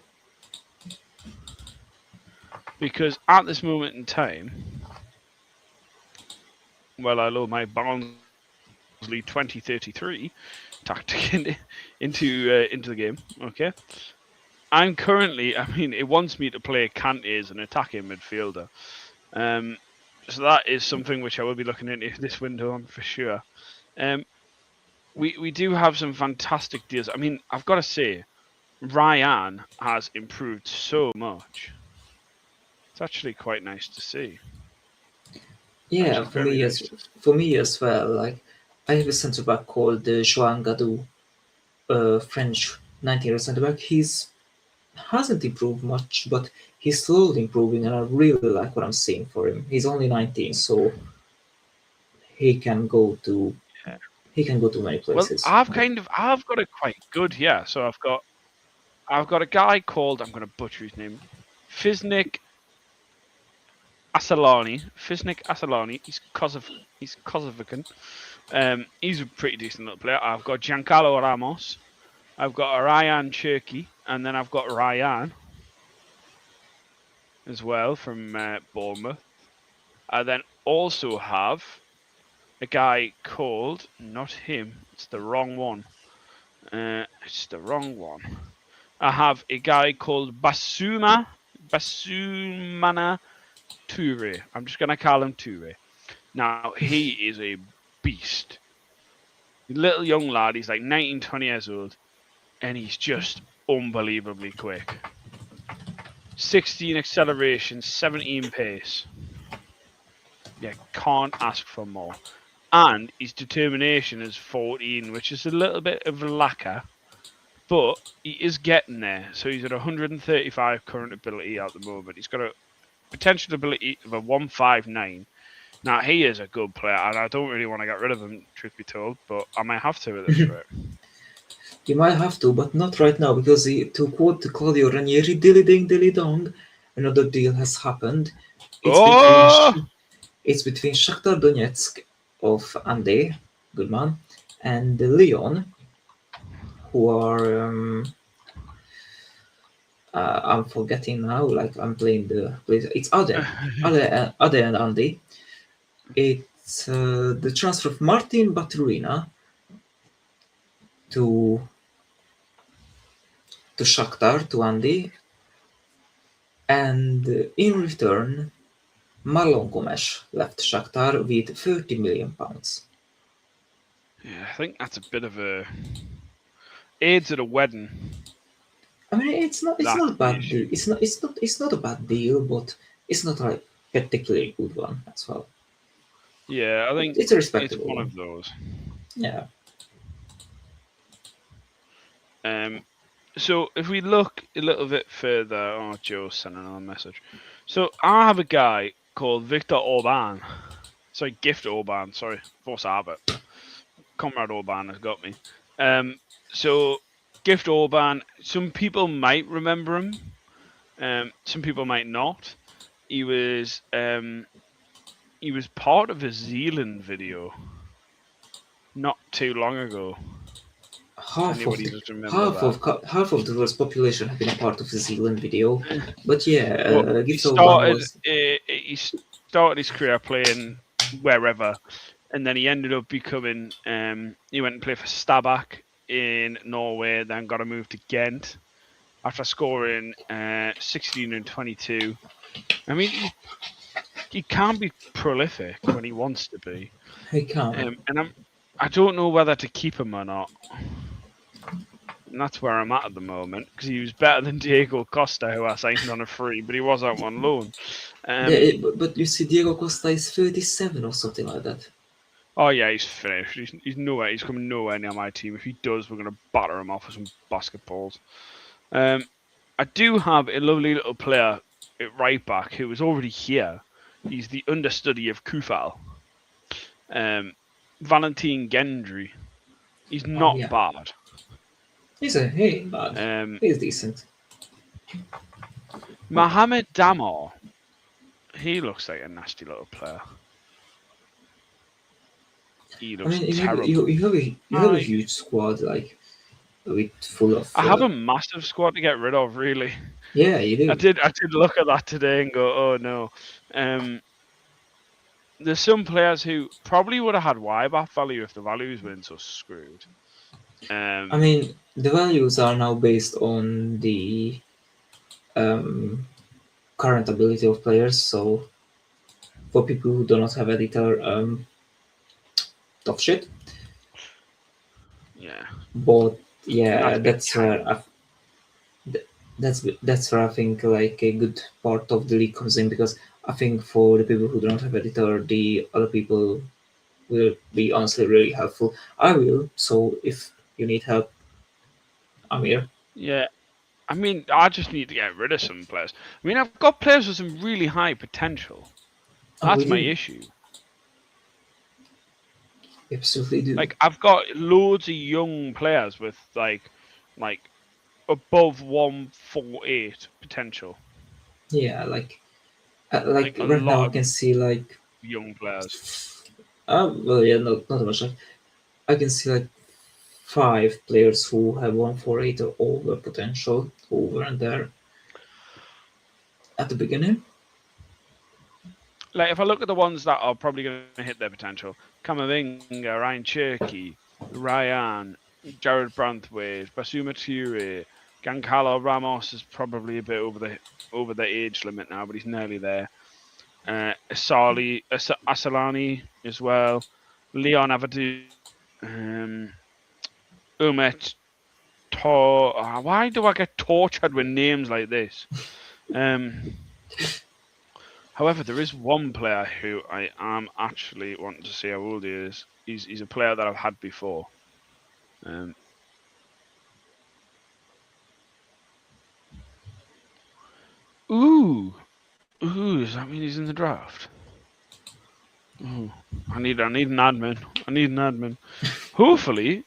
Speaker 1: Because at this moment in time, well, I load my Barnsley 2033 tactic into the game. Okay, I'm currently. I mean, it wants me to play Kante as an attacking midfielder. Um, so that is something which I will be looking into this window on for sure. Um, we do have some fantastic deals. I mean, I've got to say, Ryan has improved so much. It's actually quite nice to see.
Speaker 2: Yeah,
Speaker 1: Actually, very nice to see.
Speaker 2: for me as well. Like, I have a centre back called Joan Gadou, French 19-year-old centre back. He's hasn't improved much, but he's slowly improving, and I really like what I'm seeing for him. He's only 19, so he can go to
Speaker 1: Yeah.
Speaker 2: he can go to many
Speaker 1: Well,
Speaker 2: places.
Speaker 1: I've got it quite good here. So I've got a guy called, I'm going to butcher his name, Fiznik Asalani. He's Kosovican. He's a pretty decent little player. I've got Giancarlo Ramos. I've got Ryan Cherky, and then I've got Ryan as well from Bournemouth. I then also have a guy called, not him, it's the wrong one. It's the wrong one. I have a guy called Basumana Toure. I'm just going to call him Toure. Now, he is a beast. Little young lad, he's like 19, 20 years old, and he's just unbelievably quick. 16 acceleration, 17 pace. Yeah, can't ask for more. And his determination is 14, which is a little bit of a lacquer, but he is getting there. So he's at 135 current ability at the moment. He's got a potential ability of a 159. Now, he is a good player, and I don't really want to get rid of him, truth be told, but I might have to at this rate.
Speaker 2: You might have to, but not right now, because to quote Claudio Ranieri, dilly ding dilly dong, another deal has happened. It's between
Speaker 1: Oh!
Speaker 2: it's between Shakhtar Donetsk of Ande, good man, and Lyon, who are I'm forgetting now. Like I'm playing the place. It's Ade and Andy. It's the transfer of Martin Baturina to Shakhtar to Andy, and in return, Marlon Gomes left Shakhtar with 30 million pounds.
Speaker 1: Yeah, I think that's a bit of a AIDS at a wedding.
Speaker 2: I mean, it's
Speaker 1: That's
Speaker 2: not a
Speaker 1: the
Speaker 2: bad deal.
Speaker 1: issue.
Speaker 2: It's not a bad deal, but it's not a particularly good one as well.
Speaker 1: Yeah, I think
Speaker 2: It's a
Speaker 1: it's
Speaker 2: respectable
Speaker 1: one
Speaker 2: one.
Speaker 1: of those.
Speaker 2: Yeah.
Speaker 1: So if we look a little bit further, oh, Joe's sending another message. So I have a guy called Victor Orban. Sorry, Gift Orban. Sorry, force habit. Comrade Orban has got me. So Gift Orban. Some people might remember him. Some people might not. He was part of a Zealand video not too long ago. If
Speaker 2: half of
Speaker 1: anybody
Speaker 2: the
Speaker 1: does remember that.
Speaker 2: half of the world's population have been a part of the Zealand video, but yeah,
Speaker 1: Well, he
Speaker 2: Gift Orban
Speaker 1: started.
Speaker 2: was
Speaker 1: He started his career playing wherever, and then he ended up becoming. He went and played for Stabæk in Norway, then got a move to Ghent after scoring 16 and 22. I mean, he can be prolific when he wants to be,
Speaker 2: He can.
Speaker 1: and I don't know whether to keep him or not. And that's where I'm at the moment because he was better than Diego Costa, who I signed on a free, but he was out on loan.
Speaker 2: Yeah, but you see, Diego Costa is 37 or something like that.
Speaker 1: Oh yeah, he's finished. He's nowhere. He's coming nowhere near my team. If he does, we're gonna batter him off with some basketballs. I do have a lovely little player at right back who is already here. He's the understudy of Kufal. Valentin Gendry. He's
Speaker 2: Oh
Speaker 1: not
Speaker 2: yeah,
Speaker 1: bad.
Speaker 2: he ain't bad. He's decent.
Speaker 1: Mohamed Damar. He looks like a nasty little player. He
Speaker 2: I
Speaker 1: looks
Speaker 2: mean,
Speaker 1: terrible.
Speaker 2: you have a huge squad like with full of.
Speaker 1: I have a massive squad to get rid of, really.
Speaker 2: Yeah, you do.
Speaker 1: I did look at that today and go, oh no. There's some players who probably would have had Y-BAF value if the values weren't so screwed.
Speaker 2: I mean, the values are now based on the um, current ability of players. So for people who do not have editor, tough shit.
Speaker 1: Yeah.
Speaker 2: But yeah,
Speaker 1: And that's
Speaker 2: that's where I think like a good part of the league comes in, because I think for the people who don't have editor, the other people will be honestly really helpful. I will. So if you need help, I'm here.
Speaker 1: yeah. I mean, I just need to get rid of some players. I mean, I've got players with some really high potential.
Speaker 2: Oh, we
Speaker 1: That's my
Speaker 2: do.
Speaker 1: issue.
Speaker 2: We absolutely do.
Speaker 1: Like, I've got loads of young players with like above 148 potential.
Speaker 2: Yeah, like
Speaker 1: Like a
Speaker 2: right now I
Speaker 1: lot of
Speaker 2: can see like
Speaker 1: young players.
Speaker 2: well, yeah, not much. Like, I can see like 5 players who have 148 or over potential over and there at the beginning.
Speaker 1: Like, if I look at the ones that are probably going to hit their potential, Camavinga, Ryan Cherky, Ryan, Jared Branthwaite, Basuma Ture, Giancarlo Ramos is probably a bit over the age limit now, but he's nearly there. Asalani as well, Leon Avadu, Umet why do I get tortured with names like this? However, there is one player who I am actually wanting to see how old he is. He's a player that I've had before. Ooh, does that mean he's in the draft? Ooh, I need an admin. I need an admin. Hopefully,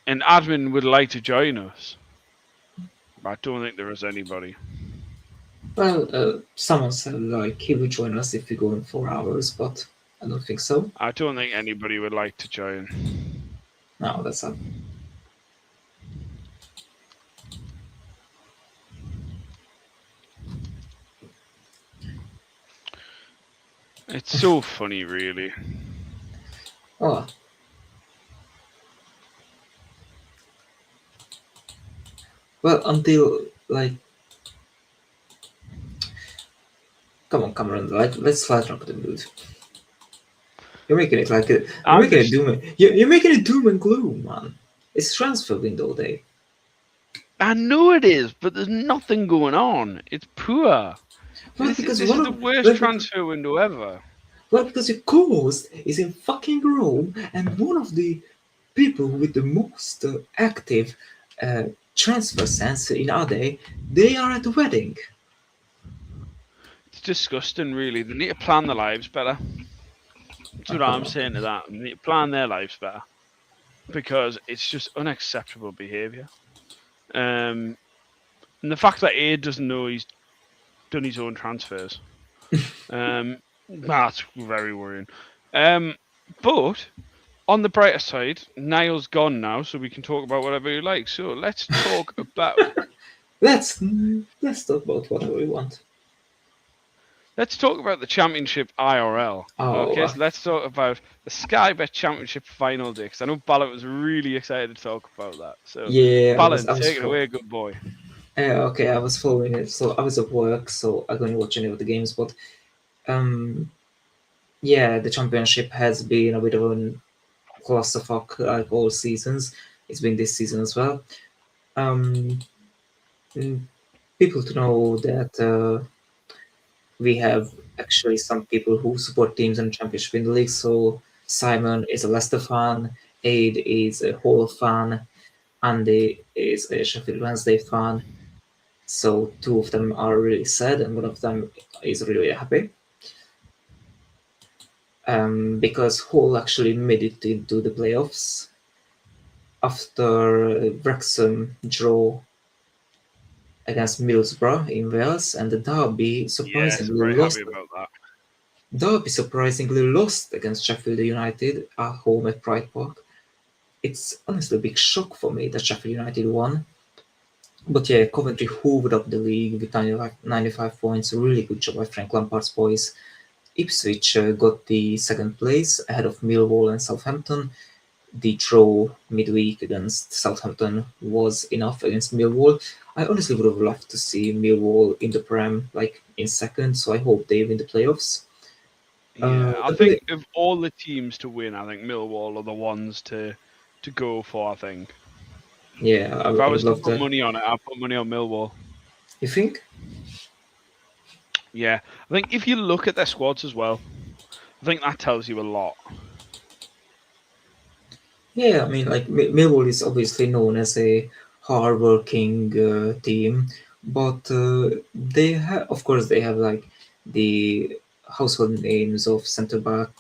Speaker 1: an admin would like to join us. But I don't think there is anybody.
Speaker 2: Well, someone said like he will join us if we go in 4 hours, but I don't think so.
Speaker 1: I don't think anybody would like to join.
Speaker 2: No, that's not.
Speaker 1: It's so funny, really.
Speaker 2: Oh. Well, until like, come on, Cameron, like let's lighten up the mood. You're making it like you're making it doom. You're making it doom and gloom, man. It's transfer window day.
Speaker 1: I know it is, but there's nothing going on. It's poor.
Speaker 2: Well,
Speaker 1: this
Speaker 2: because
Speaker 1: is the worst transfer window ever.
Speaker 2: Well, because your co-host is in fucking Rome, and one of the people with the most active transfer sense in Ade, they are at the wedding.
Speaker 1: It's disgusting, really. They need to plan their lives better. That's what I'm saying to that. They need to plan their lives better. Because it's just unacceptable behaviour. And the fact that Aid doesn't know he's done his own transfers. That's very worrying. But on the brighter side, Niall's gone now, so we can talk about whatever you like. So let's talk about.
Speaker 2: Let's talk about whatever we want.
Speaker 1: Let's talk about the Championship IRL.
Speaker 2: Oh,
Speaker 1: Okay, so let's talk about the Sky Bet Championship final day, because I know Ballot was really excited to talk about that. So,
Speaker 2: yeah,
Speaker 1: Ballot,
Speaker 2: I was
Speaker 1: take it away, good boy.
Speaker 2: okay, I was following it. So I was at work, so I couldn't watch any of the games. But um, yeah, the championship has been a bit of a clusterfuck like all seasons. It's been this season as well. Um, mm, People to know that we have actually some people who support teams in championship in the league. So Simon is a Leicester fan, Aid is a Hull fan, Andy is a Sheffield Wednesday fan. So two of them are really sad, and one of them is really happy. Because Hull actually made it into the playoffs after Wrexham draw against Middlesbrough in Wales, and the
Speaker 1: Yes, very happy about that.
Speaker 2: Derby surprisingly lost against Sheffield United at home at Pride Park. It's honestly a big shock for me that Sheffield United won. But yeah, Coventry hoovered up the league with 95 points. Really good job by Frank Lampard's boys. Ipswich got the second place ahead of Millwall and Southampton. The draw midweek against Southampton was enough against Millwall. I honestly would have loved to see Millwall in the Prem, like in second, so I hope they win the playoffs.
Speaker 1: Yeah, I
Speaker 2: The
Speaker 1: think
Speaker 2: play-
Speaker 1: of all the teams to win, I think Millwall are the ones to go for. I think
Speaker 2: yeah,
Speaker 1: if I
Speaker 2: I would
Speaker 1: was to
Speaker 2: love
Speaker 1: put
Speaker 2: that.
Speaker 1: money on it, I'd put money on Millwall.
Speaker 2: You think?
Speaker 1: Yeah, I think if you look at their squads as well, I think that tells you a lot.
Speaker 2: Yeah, I mean, like Millwall is obviously known as a hard-working team, but of course, they have like the household names of centre back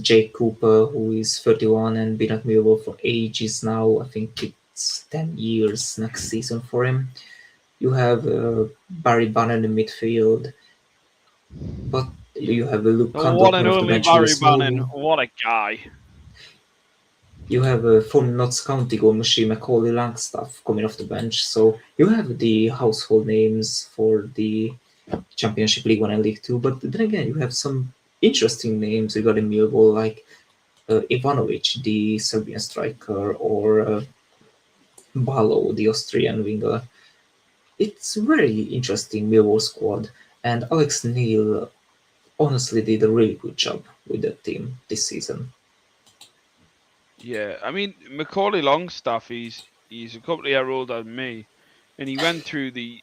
Speaker 2: Jake Cooper, who is 31 and been at Millwall for ages now. I think it's 10 years next season for him. You have Barry Bannon in midfield, but you have Luke
Speaker 1: The
Speaker 2: Kandel
Speaker 1: one and
Speaker 2: coming off the
Speaker 1: only
Speaker 2: bench with a
Speaker 1: Barry
Speaker 2: small
Speaker 1: Bannon,
Speaker 2: one.
Speaker 1: what a guy!
Speaker 2: You have from Notts County goal machine Macaulay Langstaff coming off the bench. So you have the household names for the Championship League One and League Two. But then again, you have some interesting names regarding Millwall, like Ivanovic, the Serbian striker, or Balo, the Austrian winger. It's very interesting Millwall squad, and Alex Neil honestly did a really good job with that team this season.
Speaker 1: Yeah, I mean Macaulay Longstaff, he's a couple of years older than me, and he went through the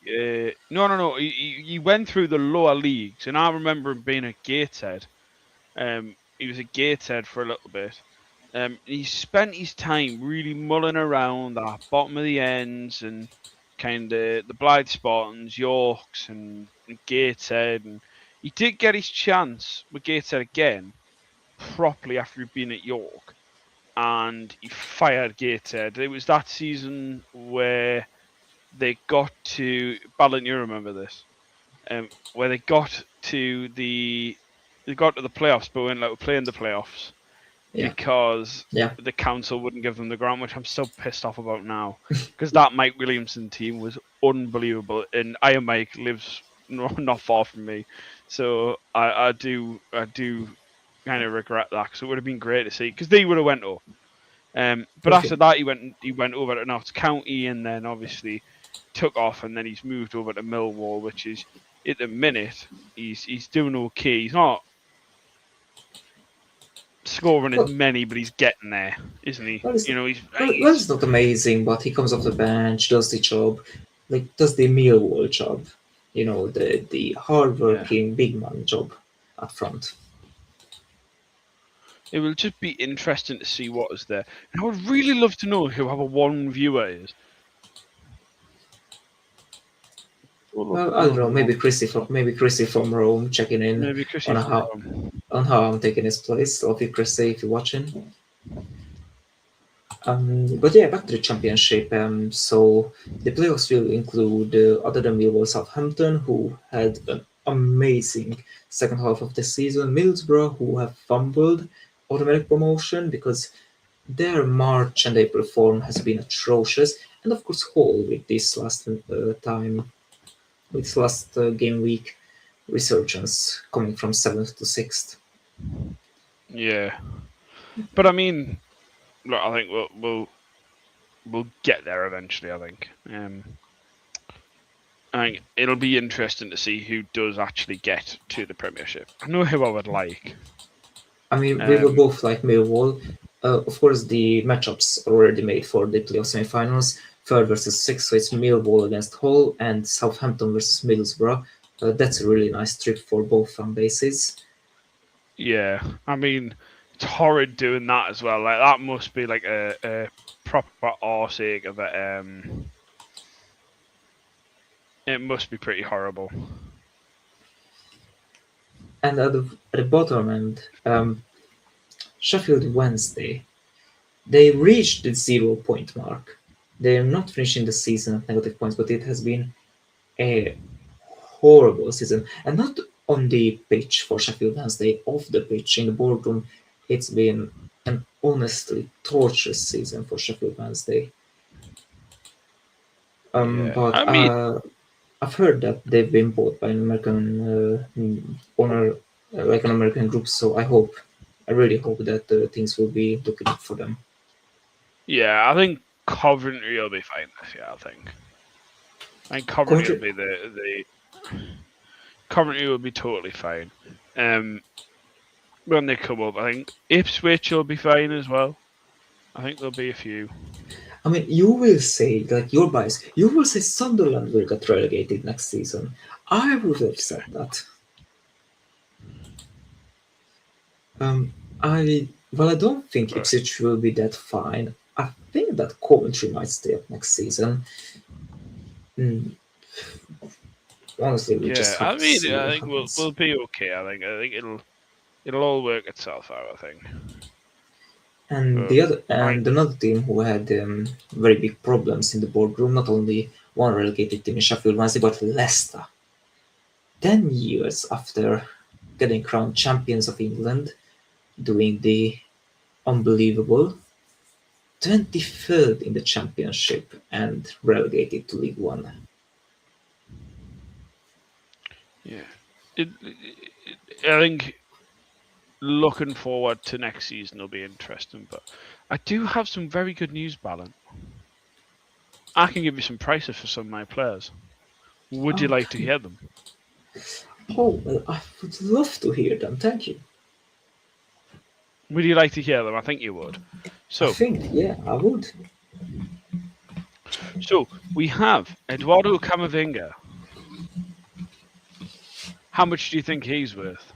Speaker 1: no, he went through the lower leagues, and I remember him being at Gateshead. He was at Gateshead for a little bit. He spent his time really mulling around the bottom of the ends and kind of the Blythe Spartans, Yorks, and Gateshead, and he did get his chance with Gateshead again properly after he'd been at York, and he fired Gateshead. It was that season where they got to Ballon. You remember this? Where they got to the playoffs, but weren't allowed to play in the playoffs
Speaker 2: Yeah,
Speaker 1: because
Speaker 2: yeah.
Speaker 1: the council wouldn't give them the grant, which I'm still pissed off about now. Because that Mike Williamson team was unbelievable, and Iron Mike lives not far from me, so I do kind of regret that because it would have been great to see because they would have went up. But
Speaker 2: Okay.
Speaker 1: after that, he went over to Notts County, and then obviously took off, and then he's moved over to Millwall, which is at the minute he's doing okay. He's not scoring as
Speaker 2: Well,
Speaker 1: many, but he's getting there, isn't he?
Speaker 2: well, it's, well,
Speaker 1: He's
Speaker 2: it's not amazing, but he comes off the bench, does the job, like does the Millwall job, the
Speaker 1: yeah.
Speaker 2: hardworking big man job up front.
Speaker 1: It will just be interesting to see what is there, and I would really love to know who our one viewer is.
Speaker 2: I don't know,
Speaker 1: One.
Speaker 2: maybe Chrissy from Rome checking in
Speaker 1: Maybe Chrissy
Speaker 2: on
Speaker 1: from
Speaker 2: how
Speaker 1: Rome.
Speaker 2: on how I'm taking his place. Love you, Chrissy, if you're watching. But yeah, back to the championship. So the playoffs will include, other than Millwall, Southampton, who had an amazing second half of the season, Middlesbrough, who have fumbled automatic promotion because their March and April form has been atrocious, and of course Hull with this last game week. resurgence coming from seventh to sixth.
Speaker 1: Yeah, but I mean, look, I think we'll get there eventually. I think it'll be interesting to see who does actually get to the Premiership. I know who I would like.
Speaker 2: I mean, we will both like Millwall. Of course, the matchups are already made for the playoff semi-finals. Third versus sixth, so it's Millwall against Hull and Southampton versus Middlesbrough. That's a really nice trip for both fan bases.
Speaker 1: Yeah, I mean, it's horrid doing that as well. Like that must be like a proper arse ache of it. It must be pretty horrible.
Speaker 2: And at the bottom end, Sheffield Wednesday, they reached the 0 point mark. They're not finishing the season at negative points, but it has been a horrible season. And not on the pitch for Sheffield Wednesday, off the pitch in the boardroom, it's been an honestly torturous season for Sheffield Wednesday.
Speaker 1: Yeah,
Speaker 2: But
Speaker 1: I mean,
Speaker 2: I've heard that they've been bought by an American owner, like an American group. So I really hope that things will be looking up for them.
Speaker 1: yeah, I think Coventry will be fine this year. I think Coventry will
Speaker 2: Country,
Speaker 1: be the Coventry will be totally fine. Um, when they come up, I think Ipswich will be fine as well. I think there'll be a few.
Speaker 2: I mean, you will say, like your bias, you will say Sunderland will get relegated next season. I would have said that. Um, I don't think
Speaker 1: But
Speaker 2: Ipswich will be that fine. I think that Coventry might stay up next season. Mm, honestly, we
Speaker 1: yeah,
Speaker 2: just have
Speaker 1: I
Speaker 2: to
Speaker 1: mean,
Speaker 2: see
Speaker 1: I
Speaker 2: what
Speaker 1: think we'll
Speaker 2: happens.
Speaker 1: be okay. I think it'll all work itself out. I think.
Speaker 2: And
Speaker 1: But
Speaker 2: the other
Speaker 1: I
Speaker 2: and another team who had very big problems in the boardroom, not only one relegated team in Sheffield Wednesday, but Leicester. 10 years after getting crowned champions of England, doing the unbelievable, 23rd in the championship and relegated to League One.
Speaker 1: yeah, I think looking forward to next season will be interesting. But I do have some very good news, Balin. I can give you some prices for some of my players. Would you
Speaker 2: Oh,
Speaker 1: like to hear them?
Speaker 2: oh, well, I would love to hear them. Thank you.
Speaker 1: Would you like to hear them? I think you would.
Speaker 2: I
Speaker 1: So,
Speaker 2: think, yeah, I would.
Speaker 1: so we have Eduardo Camavinga. How much do you think he's worth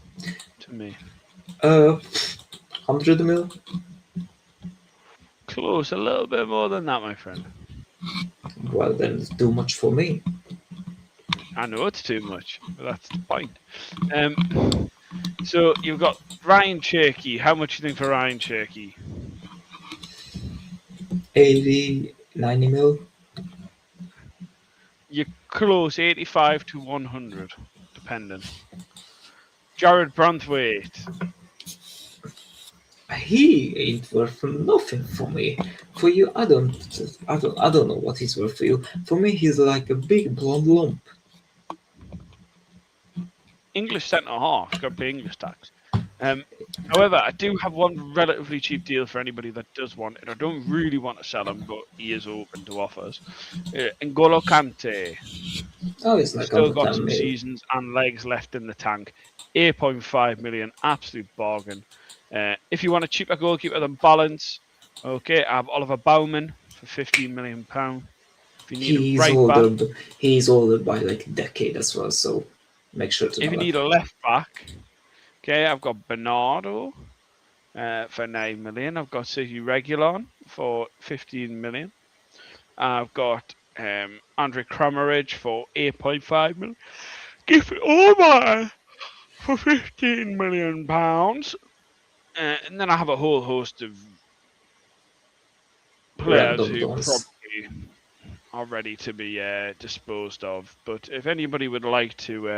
Speaker 1: to me?
Speaker 2: 100 mil.
Speaker 1: Close, a little bit more than that, my friend.
Speaker 2: Well, then it's too much for me.
Speaker 1: I know it's too much, but that's the point. So you've got Ryan Cherky. How much do you think for Ryan Cherky?
Speaker 2: 80, 90 mil.
Speaker 1: You're close, 85 to 100, depending. Jared Branthwaite.
Speaker 2: He ain't worth nothing for me. For you, I don't know what he's worth for you. For me, he's like a big blonde lump.
Speaker 1: English centre half. He's got to pay English tax. However, I do have one relatively cheap deal for anybody that does want it. I don't really want to sell him, but he is open to offers. N'Golo Kante.
Speaker 2: Oh, he's
Speaker 1: He's
Speaker 2: like
Speaker 1: still
Speaker 2: under
Speaker 1: got
Speaker 2: 10
Speaker 1: some
Speaker 2: mil.
Speaker 1: seasons and legs left in the tank. 8.5 million, absolute bargain. If you want a cheaper goalkeeper than Balance, okay, I have Oliver Bowman for £15 million. If you need a
Speaker 2: He's
Speaker 1: right back,
Speaker 2: older. He's older by like a decade as well. So make sure to
Speaker 1: if
Speaker 2: know
Speaker 1: you
Speaker 2: that.
Speaker 1: need a left back, okay, I've got Bernardo for 9 million. I've got City Regulon for 15 million. I've got Andre Kramerage for 8.5 million. Give it all mine for £15 million. And then I have a whole host of players
Speaker 2: Random
Speaker 1: who
Speaker 2: dons.
Speaker 1: probably are ready to be disposed of. But if anybody would like to,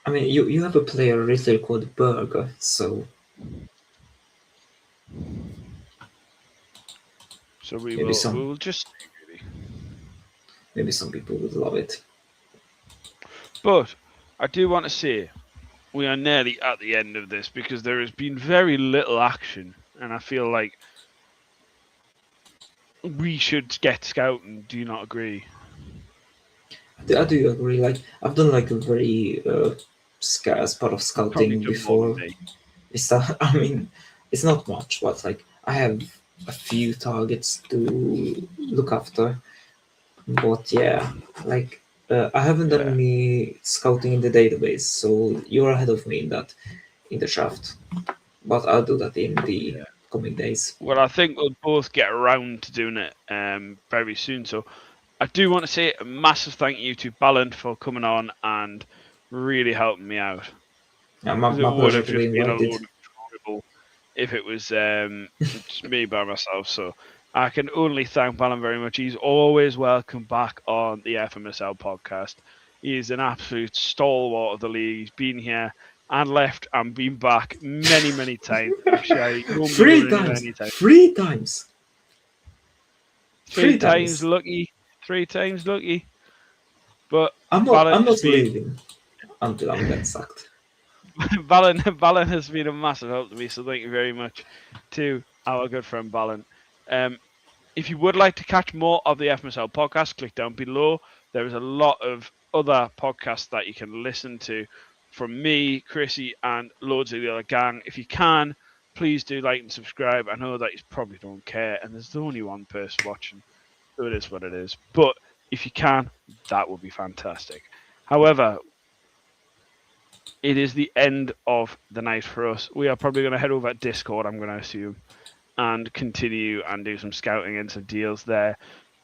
Speaker 2: I mean, you have a player literally called Berger, so
Speaker 1: so we
Speaker 2: maybe
Speaker 1: will
Speaker 2: some
Speaker 1: just see, really.
Speaker 2: maybe some people would love it.
Speaker 1: But I do want to say we are nearly at the end of this because there has been very little action, and I feel like we should get scouting. Do you not agree?
Speaker 2: I do agree. Like I've done like a very scarce part of
Speaker 1: You've probably
Speaker 2: scouting
Speaker 1: done more than
Speaker 2: before.
Speaker 1: me.
Speaker 2: It's not, I mean, it's not much, but like I have a few targets to look after. But yeah, like I haven't done
Speaker 1: Yeah.
Speaker 2: any scouting in the database, so you're ahead of me in that in the draft. But I'll do that in the
Speaker 1: Yeah.
Speaker 2: coming days.
Speaker 1: Well, I think we'll both get around to doing it very soon. So I do want to say a massive thank you to Ballant for coming on and really helping me out.
Speaker 2: Yeah,
Speaker 1: Because it
Speaker 2: my
Speaker 1: would
Speaker 2: pleasure
Speaker 1: have
Speaker 2: to be
Speaker 1: just been a
Speaker 2: invited.
Speaker 1: load of trouble if it was just me by myself. So I can only thank Ballant very much. He's always welcome back on the FMSL podcast. He is an absolute stalwart of the league. He's been here and left and been back many, many times. I'm sure he won't be
Speaker 2: Three
Speaker 1: running in
Speaker 2: times,
Speaker 1: any time.
Speaker 2: 3 times,
Speaker 1: Three
Speaker 2: three
Speaker 1: times
Speaker 2: times.
Speaker 1: lucky. 3 times lucky. But
Speaker 2: I'm not.
Speaker 1: Ballant
Speaker 2: I'm
Speaker 1: has
Speaker 2: not
Speaker 1: been
Speaker 2: leaving until I'm get sacked.
Speaker 1: Balin has been a massive help to me, so thank you very much to our good friend Balin. If you would like to catch more of the FMSL podcast, click down below. There is a lot of other podcasts that you can listen to from me, Chrissy, and loads of the other gang. If you can, please do like and subscribe. I know that you probably don't care, and there's only one person watching, so it is what it is. But if you can, that would be fantastic. However, it is the end of the night for us. We are probably going to head over to Discord, I'm going to assume, and continue and do some scouting and some deals there.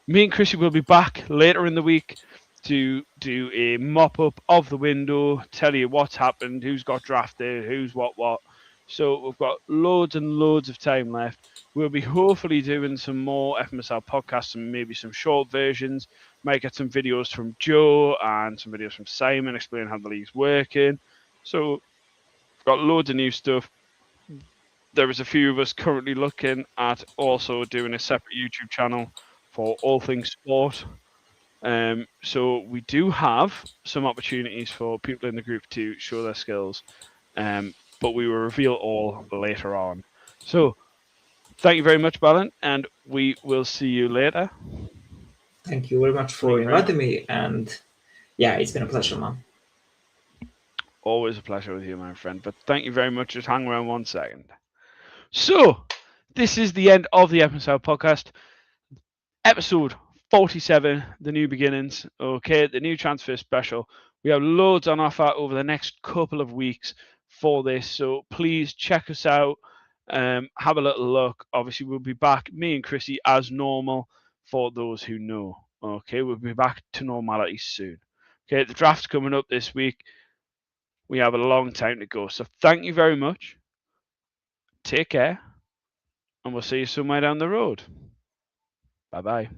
Speaker 1: Me and Chrissy will be back later in the week to do a mop up of the window, tell you what's happened, who's got drafted, who's what. So we've got loads and loads of time left. We'll be hopefully doing some more FMSL podcasts and maybe some short versions. Might get some videos from Joe and some videos from Simon explaining how the league's working. So we've got loads of new stuff. There is a few of us currently looking at also doing a separate YouTube channel for all things sport. So we do have some opportunities for people in the group to show their skills, but we will reveal all later on. So thank you very much, Balin, and we will see you later.
Speaker 2: Thank you very much
Speaker 1: Thank
Speaker 2: for
Speaker 1: you very much.
Speaker 2: inviting me, and yeah, it's been a pleasure, man.
Speaker 1: Always a pleasure with you, my friend. But thank you very much. Just hang around 1 second. So this is the end of the episode podcast. Episode 47, the new beginnings, okay, the new transfer special. We have loads on offer over the next couple of weeks for this, so please check us out. Have a little look. Obviously, we'll be back, me and Chrissy, as normal for those who know. Okay, we'll be back to normality soon. Okay, the draft's coming up this week. We have a long time to go. So thank you very much. Take care, and we'll see you somewhere down the road. Bye bye.